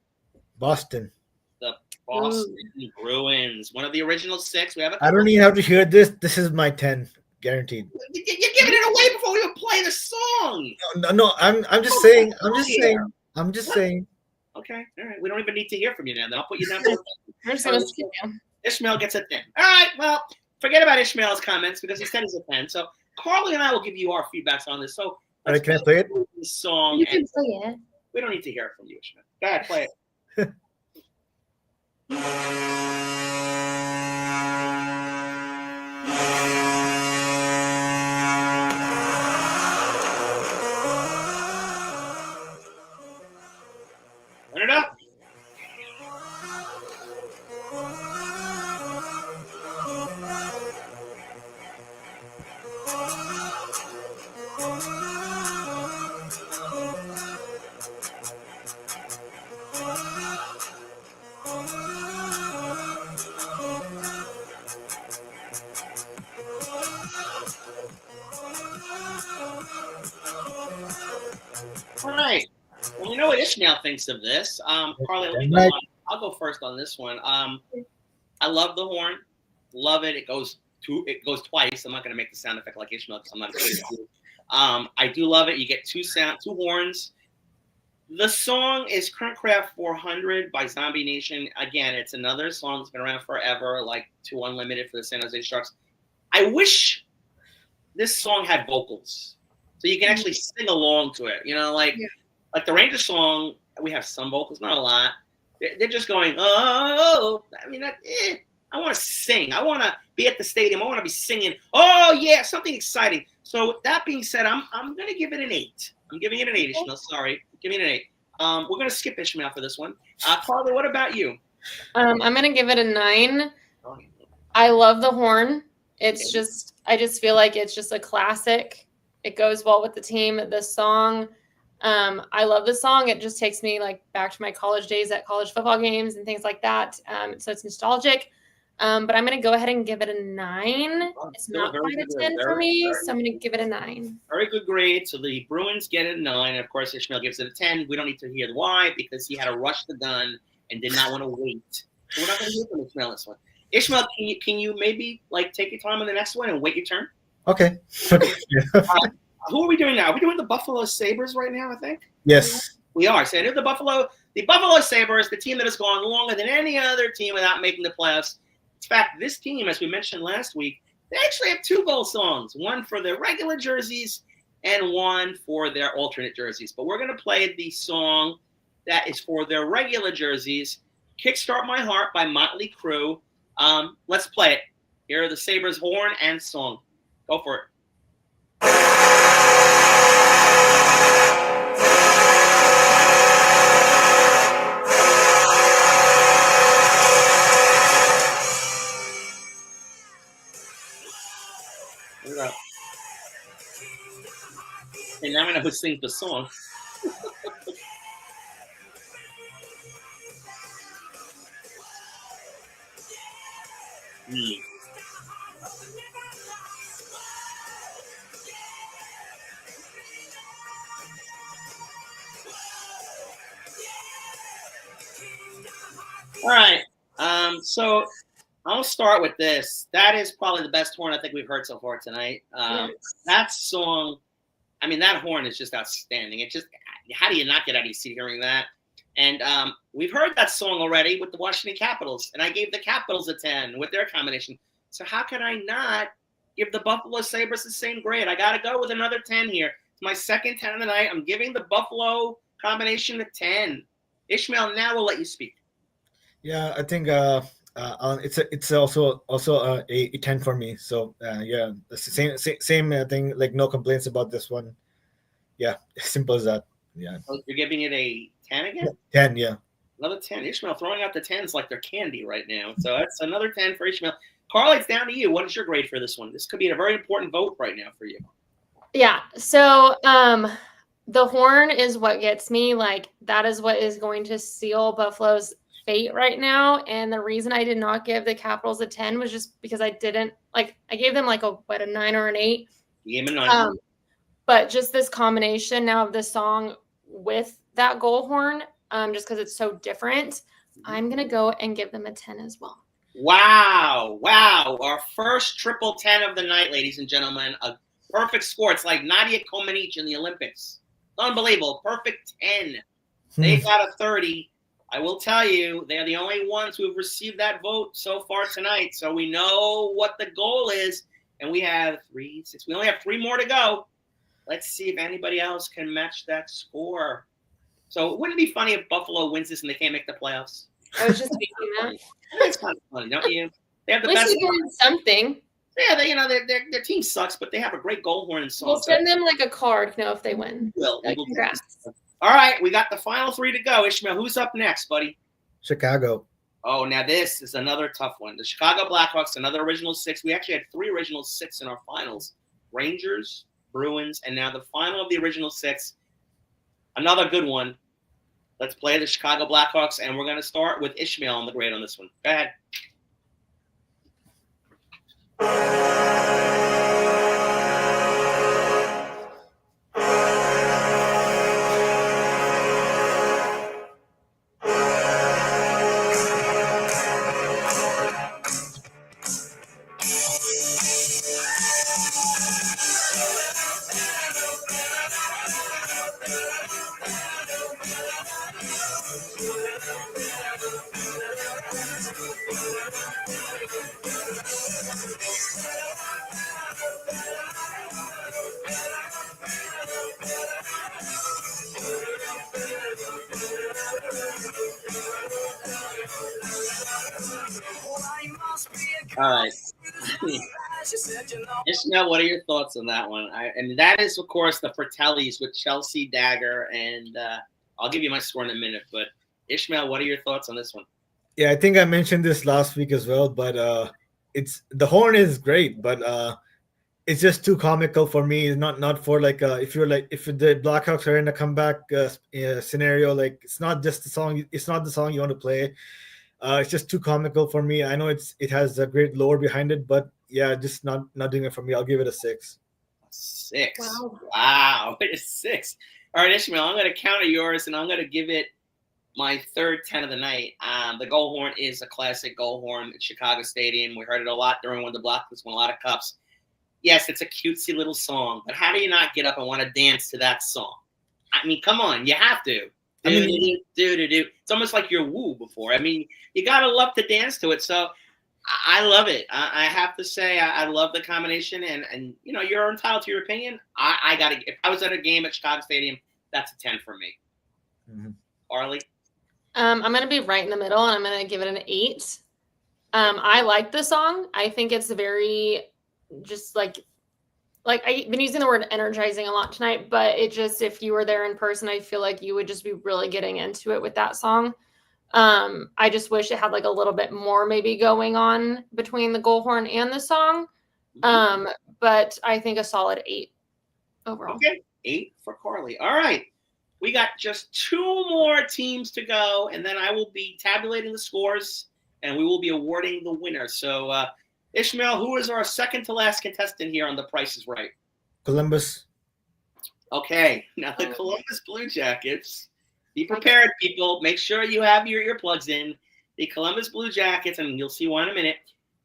Speaker 3: Boston.
Speaker 1: The Boston Bruins. One of the original 6. We have
Speaker 3: I don't even have to hear this. This is my 10, guaranteed.
Speaker 1: You're giving it away before we even play the song.
Speaker 3: No, I'm just saying. I'm just saying.
Speaker 1: Okay, all right. We don't even need to hear from you now. Then I'll put you down.
Speaker 2: We're just gonna skip you.
Speaker 1: Ishmael gets a 10. All right, well, forget about Ishmael's comments because he said he's a 10. So Carly and I will give you our feedbacks on this. So
Speaker 3: All right, can I play it?
Speaker 1: The song.
Speaker 2: You can play it.
Speaker 1: We don't need to hear it from you, Ishmael. Go ahead, play it. Turn it up. All right. Well, you know what Ishmael thinks of this. Carly, let me go on. I'll go first on this one. I love the horn. Love it. It goes twice. I'm not going to make the sound effect like Ishmael because I'm not good at it. I do love it. You get two horns. The song is Craft 400 by Zombie Nation. Again, it's another song that's been around forever, like 2 Unlimited for the San Jose Sharks. I wish this song had vocals so you can actually sing along to it. You know, like the Rangers song, we have some vocals, not a lot. They're just going, oh. I mean, I want to sing. I want to be at the stadium. I want to be singing. Oh, yeah, something exciting. So with that being said, I'm going to give it an 8. I'm giving it an 8, Ishmael. Sorry. Give me an 8. We're going to skip Ishmael for this one. Carly, what about you?
Speaker 2: I'm going to give it a 9. I love the horn. It's just, I just feel like it's just a classic. It goes well with the team. The song, I love the song. It just takes me like back to my college days at college football games and things like that. So it's nostalgic. But I'm going to go ahead and give it a 9. It's not quite a 10 for me, so I'm going to give it a 9.
Speaker 1: Very good grade. So the Bruins get a 9. And of course, Ishmael gives it a 10. We don't need to hear why because he had to rush the gun and did not want to wait. So we're not going to hear from Ishmael this one. Ishmael, can you maybe like take your time on the next one and wait your turn?
Speaker 3: Okay.
Speaker 1: Who are we doing now? Are we doing the Buffalo Sabres right now, I think?
Speaker 3: Yes.
Speaker 1: We are. So the Buffalo Sabres, the team that has gone longer than any other team without making the playoffs. In fact, this team, as we mentioned last week, they actually have 2 goal songs, one for their regular jerseys and one for their alternate jerseys. But we're going to play the song that is for their regular jerseys, Kickstart My Heart by Motley Crue. Let's play it. Here are the Sabres horn and song. Go for it. And now I know who sings the song. All right. So I'll start with this. That is probably the best horn I think we've heard so far tonight. That song, I mean, that horn is just outstanding. It's just, how do you not get out of your seat hearing that? And we've heard that song already with the Washington Capitals, and I gave the Capitals a 10 with their combination. So how can I not give the Buffalo Sabres the same grade? I got to go with another 10 here. It's my second 10 of the night. I'm giving the Buffalo combination a 10. Ishmael, now we'll let you speak.
Speaker 3: Yeah, I think it's also a 10 for me. So the same thing. Like no complaints about this one. Yeah, simple as that. Yeah.
Speaker 1: So you're giving it a 10 again?
Speaker 3: 10, yeah.
Speaker 1: Another 10. Ishmael throwing out the 10s like they're candy right now. So that's another 10 for Ishmael. Carly, it's down to you. What is your grade for this one? This could be a very important vote right now for you.
Speaker 2: Yeah. So the horn is what gets me. Like, that is what is going to seal Buffalo's fate right now. And the reason I did not give the Capitals a 10 was just because I didn't like, I gave them like a 9 or an 8.
Speaker 1: You gave him a 9.
Speaker 2: But just this combination now of the song with that goal horn, just because it's so different, I'm gonna go and give them a 10 as well.
Speaker 1: Wow. Our first triple 10 of the night, ladies and gentlemen. A perfect score. It's like Nadia Comaneci in the Olympics. Unbelievable. Perfect 10. They got a 30. I will tell you, they are the only ones who have received that vote so far tonight. So we know what the goal is. And we have 3, 6. We only have 3 more to go. Let's see if anybody else can match that score. So wouldn't it be funny if Buffalo wins this and they can't make the playoffs?
Speaker 2: I was just thinking that.
Speaker 1: That's kind of funny, don't you? They have the
Speaker 2: At least
Speaker 1: best.
Speaker 2: they're doing something.
Speaker 1: Yeah, their team sucks, but they have a great goal horn and song.
Speaker 2: We'll send them like a card, if they win.
Speaker 1: We will.
Speaker 2: Congrats.
Speaker 1: All right, we got the final 3 to go. Ishmael, who's up next, buddy?
Speaker 3: Chicago.
Speaker 1: Oh, now this is another tough one. The Chicago Blackhawks, another original 6. We actually had 3 original 6 in our finals. Rangers, Bruins, and now the final of the original 6. Another good one. Let's play the Chicago Blackhawks, and we're going to start with Ishmael on the grade on this one. Go ahead. All right. Ishmael, what are your thoughts on that one? And that is, of course, the Fratellis with Chelsea Dagger, and I'll give you my score in a minute. But Ishmael, what are your thoughts on this one?
Speaker 3: Yeah, I think I mentioned this last week as well, but it's the horn is great, but it's just too comical for me. Not for like if the Blackhawks are in a comeback scenario, like it's not just the song. It's not the song you want to play. It's just too comical for me. I know it has a great lore behind it, but yeah, just not doing it for me. I'll give it a 6.
Speaker 1: 6.
Speaker 2: Wow.
Speaker 1: It's 6. All right, Ishmael, I'm going to counter yours, and I'm going to give it my third 10 of the night. The goal horn is a classic goal horn at Chicago Stadium. We heard it a lot during when the Blackhawks won a lot of cups. Yes, it's a cutesy little song, but how do you not get up and want to dance to that song? I mean, come on, you have to. It's almost like you're woo before. I mean, you gotta love to dance to it. So I love it. I have to say, I love the combination, and you're entitled to your opinion. I gotta. If I was at a game at Chicago Stadium, that's a 10 for me.
Speaker 3: Mm-hmm.
Speaker 1: Arlie,
Speaker 2: I'm gonna be right in the middle, and I'm gonna give it an 8. I like the song. I think it's very just like I've been using the word energizing a lot tonight, but it just, if you were there in person, I feel like you would just be really getting into it with that song. I just wish it had like a little bit more maybe going on between the goal horn and the song. But I think a solid 8 overall.
Speaker 1: Okay, 8 for Carly. All right. We got just 2 more teams to go, and then I will be tabulating the scores, and we will be awarding the winner. So, Ishmael, who is our second to last contestant here on The Price is Right?
Speaker 3: Columbus.
Speaker 1: Okay, now the Columbus Blue Jackets. Be prepared, people. Make sure you have your earplugs in. The Columbus Blue Jackets, and you'll see why in a minute.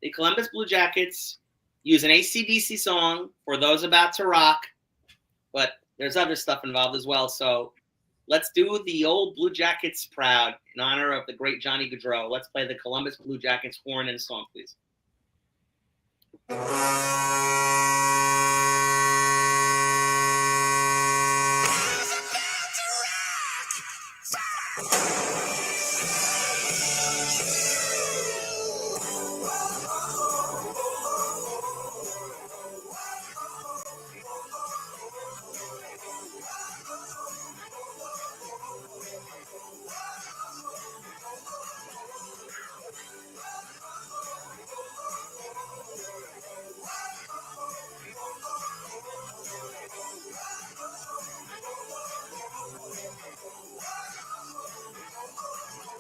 Speaker 1: The Columbus Blue Jackets use an AC/DC song for those about to rock, but there's other stuff involved as well. So let's do the old Blue Jackets proud in honor of the great Johnny Gaudreau. Let's play the Columbus Blue Jackets horn and song, please.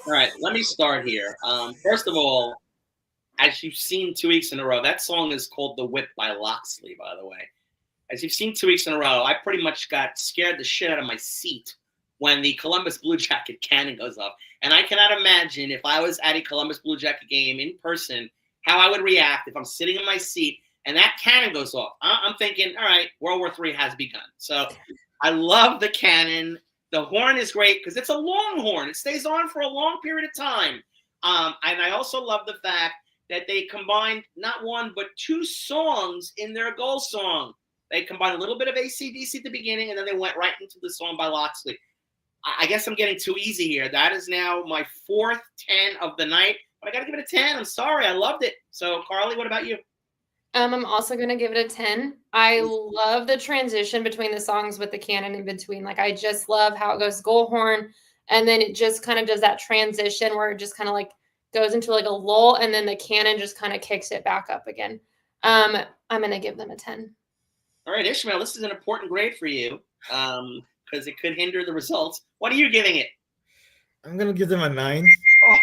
Speaker 1: All right, let me start here. First of all, as you've seen 2 weeks in a row, that song is called "The Whip" by Loxley, by the way. As you've seen 2 weeks in a row, I pretty much got scared the shit out of my seat when the Columbus Blue Jacket cannon goes off. And I cannot imagine if I was at a Columbus Blue Jacket game in person, how I would react if I'm sitting in my seat and that cannon goes off. I'm thinking, all right, World War III has begun. So I love the cannon. The horn is great because it's a long horn. It stays on for a long period of time. And I also love the fact that they combined not one, but 2 songs in their goal song. They combined a little bit of AC/DC at the beginning, and then they went right into the song by Loxley. I guess I'm getting too easy here. That is now my 4th 10 of the night. But I got to give it a 10. I'm sorry. I loved it. So, Carly, what about you?
Speaker 2: I'm also going to give it a 10. I love the transition between the songs with the cannon in between. Like, I just love how it goes goal horn, and then it just kind of does that transition where it just kind of like goes into like a lull, and then the cannon just kind of kicks it back up again. I'm going to give them a 10.
Speaker 1: All right, Ismail, this is an important grade for you because it could hinder the results. What are you giving it?
Speaker 3: I'm gonna give them a 9.
Speaker 1: Oh.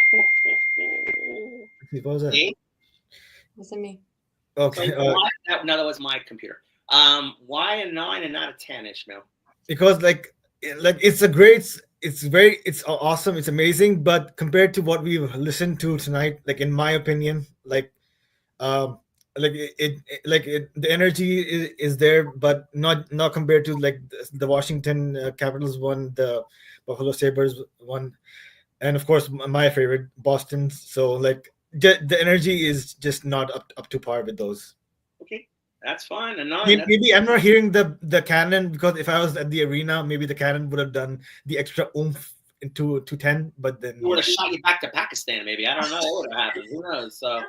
Speaker 3: What was that?
Speaker 1: 8?
Speaker 2: Wasn't me.
Speaker 3: Okay.
Speaker 1: So no, that was my computer. Why a 9 and not a 10, Ishmael?
Speaker 3: Because it's awesome, it's amazing, but compared to what we've listened to tonight, like in my opinion, the energy is there, but not compared to like the Washington Capitals one, the Buffalo Sabres one, and of course my favorite, Boston. So like the energy is just not up to par with those.
Speaker 1: Okay, that's fine. A 9.
Speaker 3: Maybe I'm not hearing the cannon, because if I was at the arena, maybe the cannon would have done the extra oomph into 10. But then
Speaker 1: would have shot you back to Pakistan. Maybe, I don't know what would have happened. Who knows? So,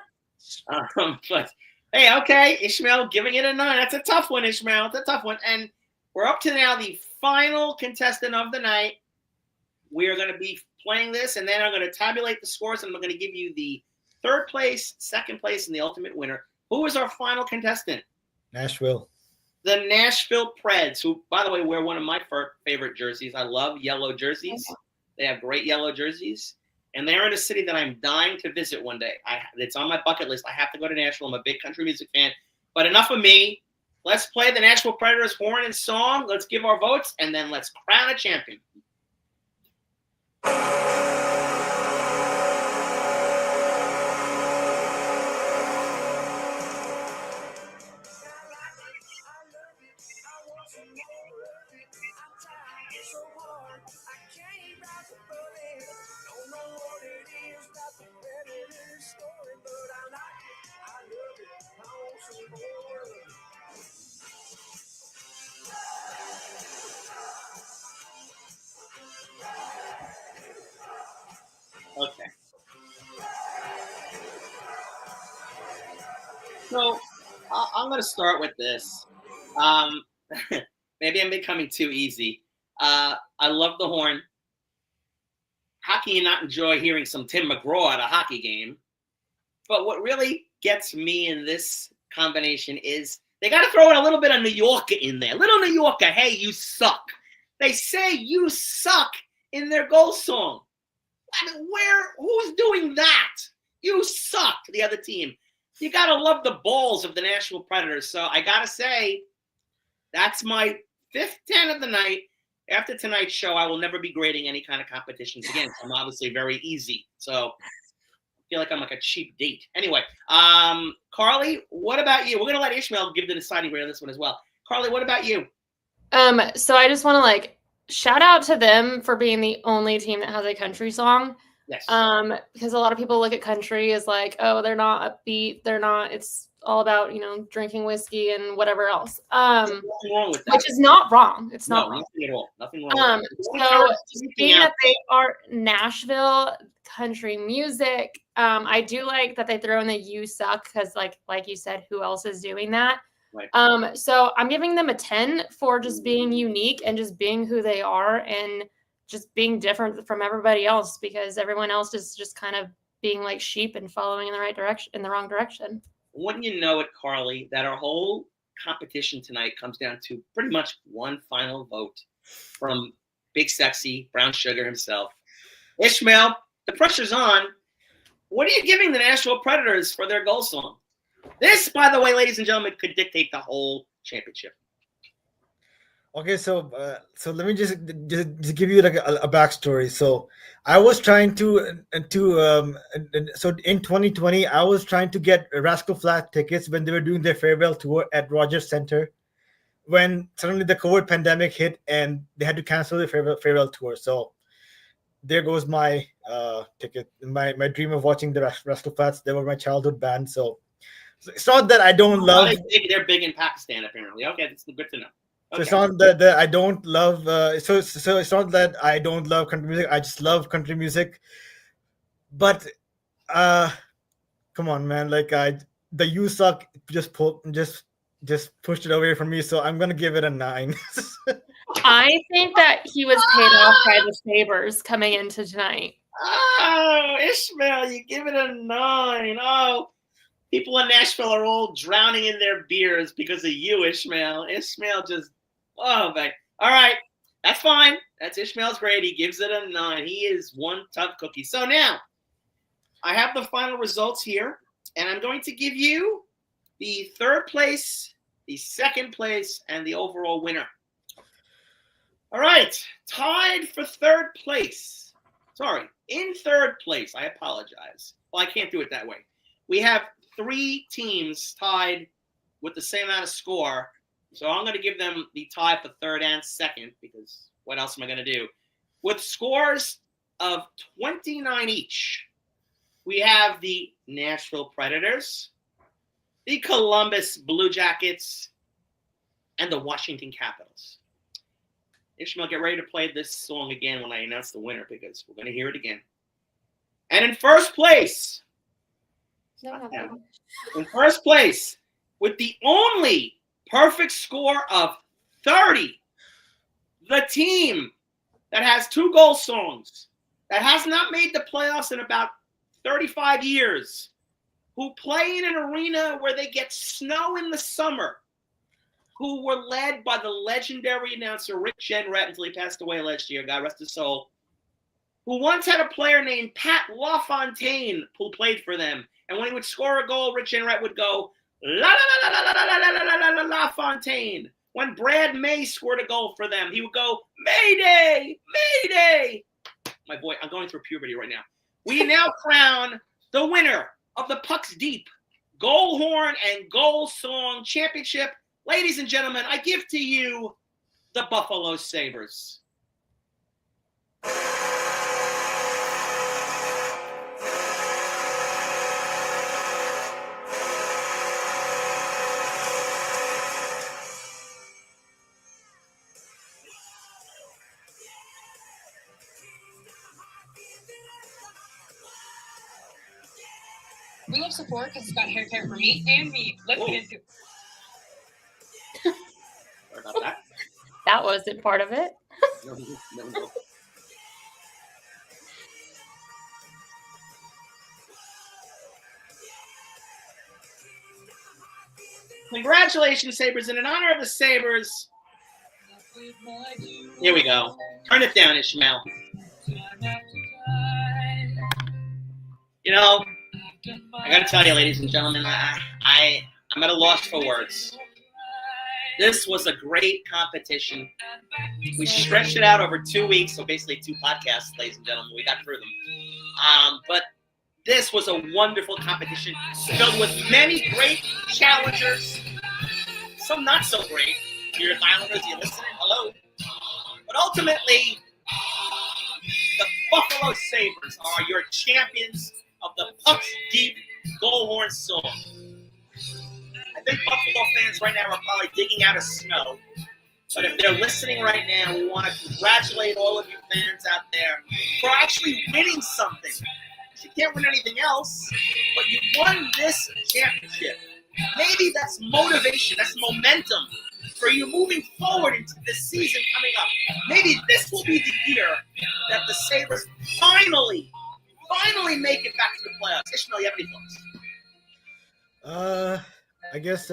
Speaker 1: but hey, okay, Ishmael, giving it a 9. That's a tough one, Ishmael. It's a tough one, and we're up to now the final contestant of the night. We are going to be playing this, and then I'm going to tabulate the scores, and I'm going to give you the 3rd place, 2nd place, and the ultimate winner. Who is our final contestant?
Speaker 3: Nashville.
Speaker 1: The Nashville Preds, who, by the way, wear one of my favorite jerseys. I love yellow jerseys. They have great yellow jerseys. And they're in a city that I'm dying to visit one day. It's on my bucket list. I have to go to Nashville. I'm a big country music fan. But enough of me. Let's play the Nashville Predators horn and song. Let's give our votes, and then let's crown a champion. Okay. So I'm going to start with this. Maybe I'm becoming too easy. I love the horn. How can you not enjoy hearing some Tim McGraw at a hockey game? But what really gets me in this combination is they got to throw in a little bit of New Yorker in there. Little New Yorker, hey, you suck. They say you suck in their goal song. I mean, who's doing that? You suck, the other team. You got to love the balls of the Nashville Predators. So I got to say, that's my 5th 10 of the night. After tonight's show, I will never be grading any kind of competitions again. I'm obviously very easy. So I feel like I'm like a cheap date. Anyway, Carly, what about you? We're going to let Ishmael give the deciding grade on this one as well. Carly, what about you?
Speaker 2: So I just want to shout out to them for being the only team that has a country song.
Speaker 1: Yes.
Speaker 2: Because a lot of people look at country as like, oh, they're not upbeat. They're not, it's all about, drinking whiskey and whatever else.
Speaker 1: Nothing wrong with that.
Speaker 2: Which is not wrong. It's not wrong.
Speaker 1: Nothing at all. Nothing wrong with that.
Speaker 2: So being that they are Nashville country music, I do like that they throw in the "you suck" because like you said, who else is doing that?
Speaker 1: Right.
Speaker 2: So I'm giving them a 10 for just being unique and just being who they are and just being different from everybody else, because everyone else is just kind of being like sheep and following in the wrong direction.
Speaker 1: Wouldn't you know it, Carly, that our whole competition tonight comes down to pretty much one final vote from Big Sexy Brown Sugar himself. Ishmael, the pressure's on. What are you giving the Nashville Predators for their goal song? This, by the way, ladies and gentlemen, could dictate the whole championship.
Speaker 3: Okay, so let me just give you like a backstory. So I was trying so in 2020 I was trying to get Rascal Flat tickets when they were doing their farewell tour at Rogers Center. When suddenly the COVID pandemic hit and they had to cancel the farewell tour. So there goes my ticket. My dream of watching the Rascal Flats. They were my childhood band. So it's not that I don't love.
Speaker 1: They're big in Pakistan, apparently. Okay, that's good to know.
Speaker 3: So it's not that I don't love. So it's not that I don't love country music. I just love country music. But come on, man! Like the "You Suck" just pushed it away from me. So I'm gonna give it a 9.
Speaker 2: I think that he was paid off by the Sabres coming into tonight.
Speaker 1: Oh, Ismail, you give it a 9. Oh, people in Nashville are all drowning in their beers because of you, Ismail. Ismail just, oh, man. All right, that's fine. That's Ishmael's grade. He gives it a 9. He is one tough cookie. So now, I have the final results here, and I'm going to give you the third place, the second place, and the overall winner. All right, tied for third place. Sorry, in third place. I apologize. Well, I can't do it that way. We have 3 teams tied with the same amount of score. So I'm going to give them the tie for third and second because what else am I going to do? With scores of 29 each, we have the Nashville Predators, the Columbus Blue Jackets, and the Washington Capitals. Ishmael, get ready to play this song again when I announce the winner because we're going to hear it again. And in first place, with the only perfect score of 30, the team that has 2 goal songs, that has not made the playoffs in about 35 years, who play in an arena where they get snow in the summer, who were led by the legendary announcer Rick Jenrette until he passed away last year, God rest his soul, who once had a player named Pat LaFontaine who played for them. And when he would score a goal, Rick Jenrette would go, La la la la la la la la la la la Fontaine. When Brad May scored a goal for them, he would go, Mayday, Mayday. My boy, I'm going through puberty right now. We now crown the winner of the Pucks Deep Goal Horn and Goal Song Championship. Ladies and gentlemen, I give to you the Buffalo Sabres.
Speaker 5: We love support because it's got hair care for me and me. Let's get into it.
Speaker 1: Sorry about that.
Speaker 2: That wasn't part of it.
Speaker 1: No. Congratulations, Sabres. And in honor of the Sabres, here we go. Turn it down, Ishmael. You know, I got to tell you, ladies and gentlemen, I'm at a loss for words. This was a great competition. We stretched it out over 2 weeks, so basically 2 podcasts, ladies and gentlemen. We got through them. But this was a wonderful competition filled with many great challengers, some not so great. You're Islanders, you listening? Hello. But ultimately, the Buffalo Sabres are your champions of the Pucks Deep Goal Horn Song. I think Buffalo fans right now are probably digging out of snow. But if they're listening right now, we want to congratulate all of you fans out there for actually winning something. You can't win anything else, but you won this championship. Maybe that's motivation, that's momentum for you moving forward into this season coming up. Maybe this will be the year that the Sabres finally make it back to the playoffs. Ishmael, you have any thoughts?
Speaker 3: I guess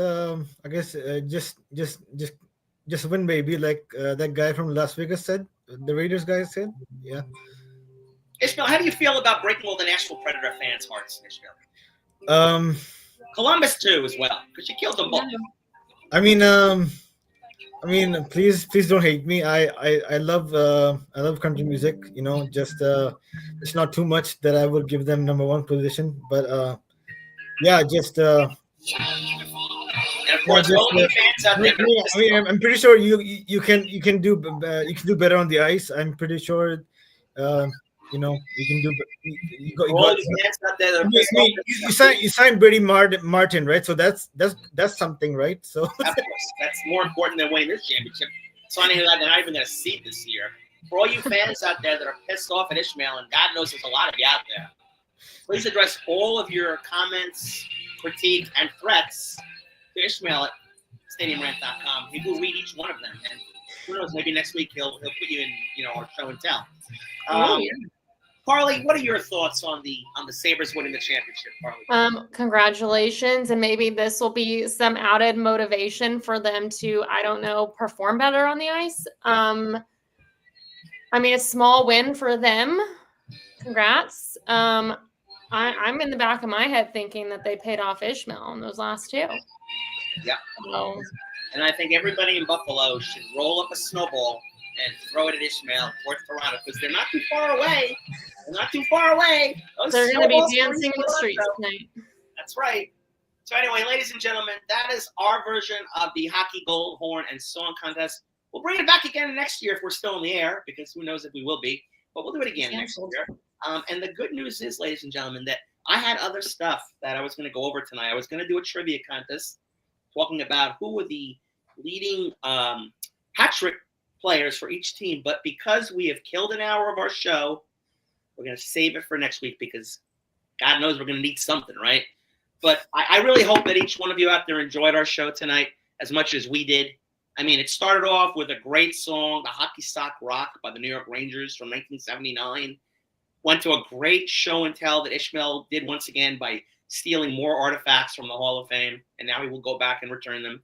Speaker 3: just win, baby, like that guy from Las Vegas said, the Raiders guy said. Yeah.
Speaker 1: Ishmael, how do you feel about breaking all the Nashville Predator fans' hearts, Ishmael?
Speaker 3: Um,
Speaker 1: Columbus too, as well, because you killed them both.
Speaker 3: I mean, please don't hate me. I love country music. You know, just it's not too much that I would give them number one position, but yeah, just
Speaker 1: And of course,
Speaker 3: just.
Speaker 1: all of you fans out there.
Speaker 3: I'm pretty sure you can do better on the ice. I'm pretty sure, you know, you can do. You
Speaker 1: For all of you fans out there that are pissed off.
Speaker 3: You signed Brady Martin, right? So that's something, right? So
Speaker 1: Of course, that's more important than winning this championship. Signing a guy they're not even going to see this year. For all you fans out there that are pissed off at Ishmael, and God knows there's a lot of you out there, please address all of your comments, critique, and threats to Ishmael at StadiumRant.com. He will read each one of them, and who knows? Maybe next week he'll put you in, our show and tell. Carly, what are your thoughts on the Sabres winning the championship, Carly?
Speaker 2: Congratulations, and maybe this will be some added motivation for them to, I don't know, perform better on the ice. I mean, a small win for them. Congrats. I'm in the back of my head thinking that they paid off Ishmael on those last two.
Speaker 1: Yeah.
Speaker 2: So,
Speaker 1: And I think everybody in Buffalo should roll up a snowball and throw it at Ishmael towards Toronto, because they're not too far away.
Speaker 2: they're going to be dancing in the streets tonight.
Speaker 1: That's right. So anyway, ladies and gentlemen, that is our version of the Hockey Gold Horn and Song Contest. We'll bring it back again next year if we're still in the air, because who knows if we will be. But we'll do it again next year. And the good news is, ladies and gentlemen, that I had other stuff that I was going to go over tonight. I was going to do a trivia contest talking about who were the leading hat trick players for each team. But because we have killed an hour of our show, we're going to save it for next week, because God knows we're going to need something, right? But I really hope that each one of you out there enjoyed our show tonight as much as we did. I mean, it started off with a great song, The Hockey Sock Rock by the New York Rangers from 1979. Went to a great show and tell that Ishmael did once again by stealing more artifacts from the Hall of Fame, and now he will go back and return them.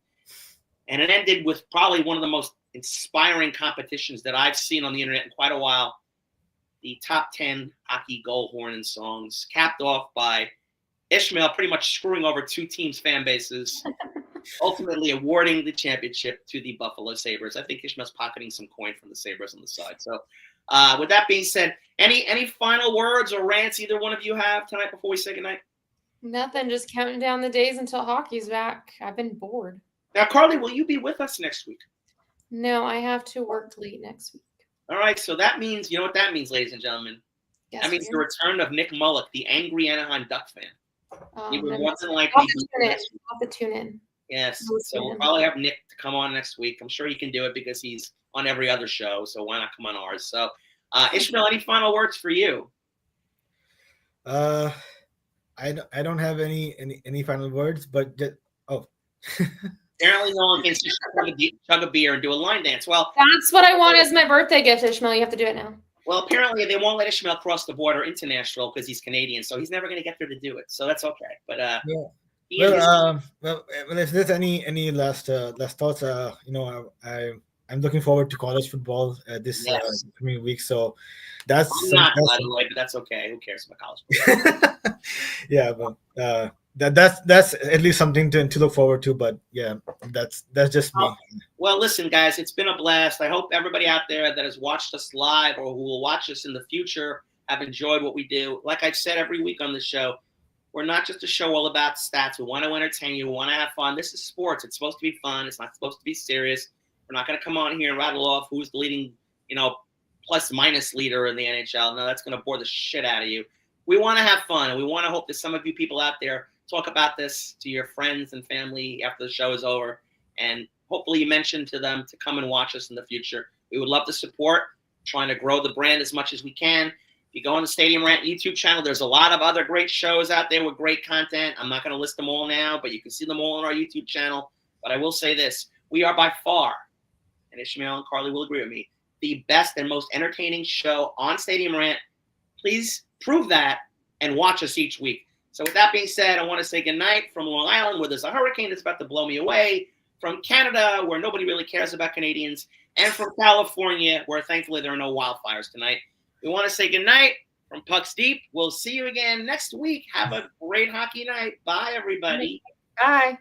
Speaker 1: And it ended with probably one of the most inspiring competitions that I've seen on the internet in quite a while. The top 10 hockey goal horn and songs, capped off by Ishmael pretty much screwing over two teams' fan bases, ultimately awarding the championship to the Buffalo Sabres. I think Ishmael's pocketing some coin from the Sabres on the side. So with that being said, any final words or rants either one of you have tonight before we say goodnight?
Speaker 2: Nothing, just counting down the days until hockey's back. I've been bored.
Speaker 1: Now, Carly, will you be with us next week?
Speaker 2: No, I have to work late next week.
Speaker 1: All right, so that means, you know what that means, ladies and gentlemen?
Speaker 2: Yes,
Speaker 1: that means the return of Nick Mullock, the angry Anaheim Duck fan. He would more than likely
Speaker 2: I'll have to tune in.
Speaker 1: Yes, so we'll probably have Nick to come on next week. I'm sure he can do it because he's on every other show, so why not come on ours? So, Ishmael, any final words for you?
Speaker 3: I don't have any final words, but
Speaker 1: Apparently no one can just chug a beer and do a line dance. Well,
Speaker 2: that's what I want as my birthday gift, Ishmael. You have to do it now.
Speaker 1: Well, apparently they won't let Ishmael cross the border into Nashville because he's Canadian, so he's never going to get there to do it. So that's okay. But
Speaker 3: well, if there's any last thoughts, I'm looking forward to college football this coming week. So that's
Speaker 1: I'm not, by the way, but that's okay. Who cares about college football?
Speaker 3: Yeah, but that's at least something to look forward to. But yeah, that's just me.
Speaker 1: Well, listen, guys, it's been a blast. I hope everybody out there that has watched us live or who will watch us in the future have enjoyed what we do. Like I've said every week on the show, we're not just a show all about stats. We want to entertain you. We want to have fun. This is sports. It's supposed to be fun. It's not supposed to be serious. We're not going to come on here and rattle off who's the leading, plus minus leader in the NHL. No, that's going to bore the shit out of you. We want to have fun, and we want to hope that some of you people out there talk about this to your friends and family after the show is over, and hopefully you mention to them to come and watch us in the future. We would love to support, trying to grow the brand as much as we can. If you go on the Stadium Rant YouTube channel, there's a lot of other great shows out there with great content. I'm not going to list them all now, but you can see them all on our YouTube channel. But I will say this. We are by far, and Ishmael and Carly will agree with me, the best and most entertaining show on Stadium Rant. Please prove that and watch us each week. So with that being said, I want to say goodnight from Long Island, where there's a hurricane that's about to blow me away, from Canada, where nobody really cares about Canadians, and from California, where thankfully there are no wildfires tonight. We want to say goodnight from Pucks Deep. We'll see you again next week. Have a great hockey night. Bye, everybody.
Speaker 2: Bye.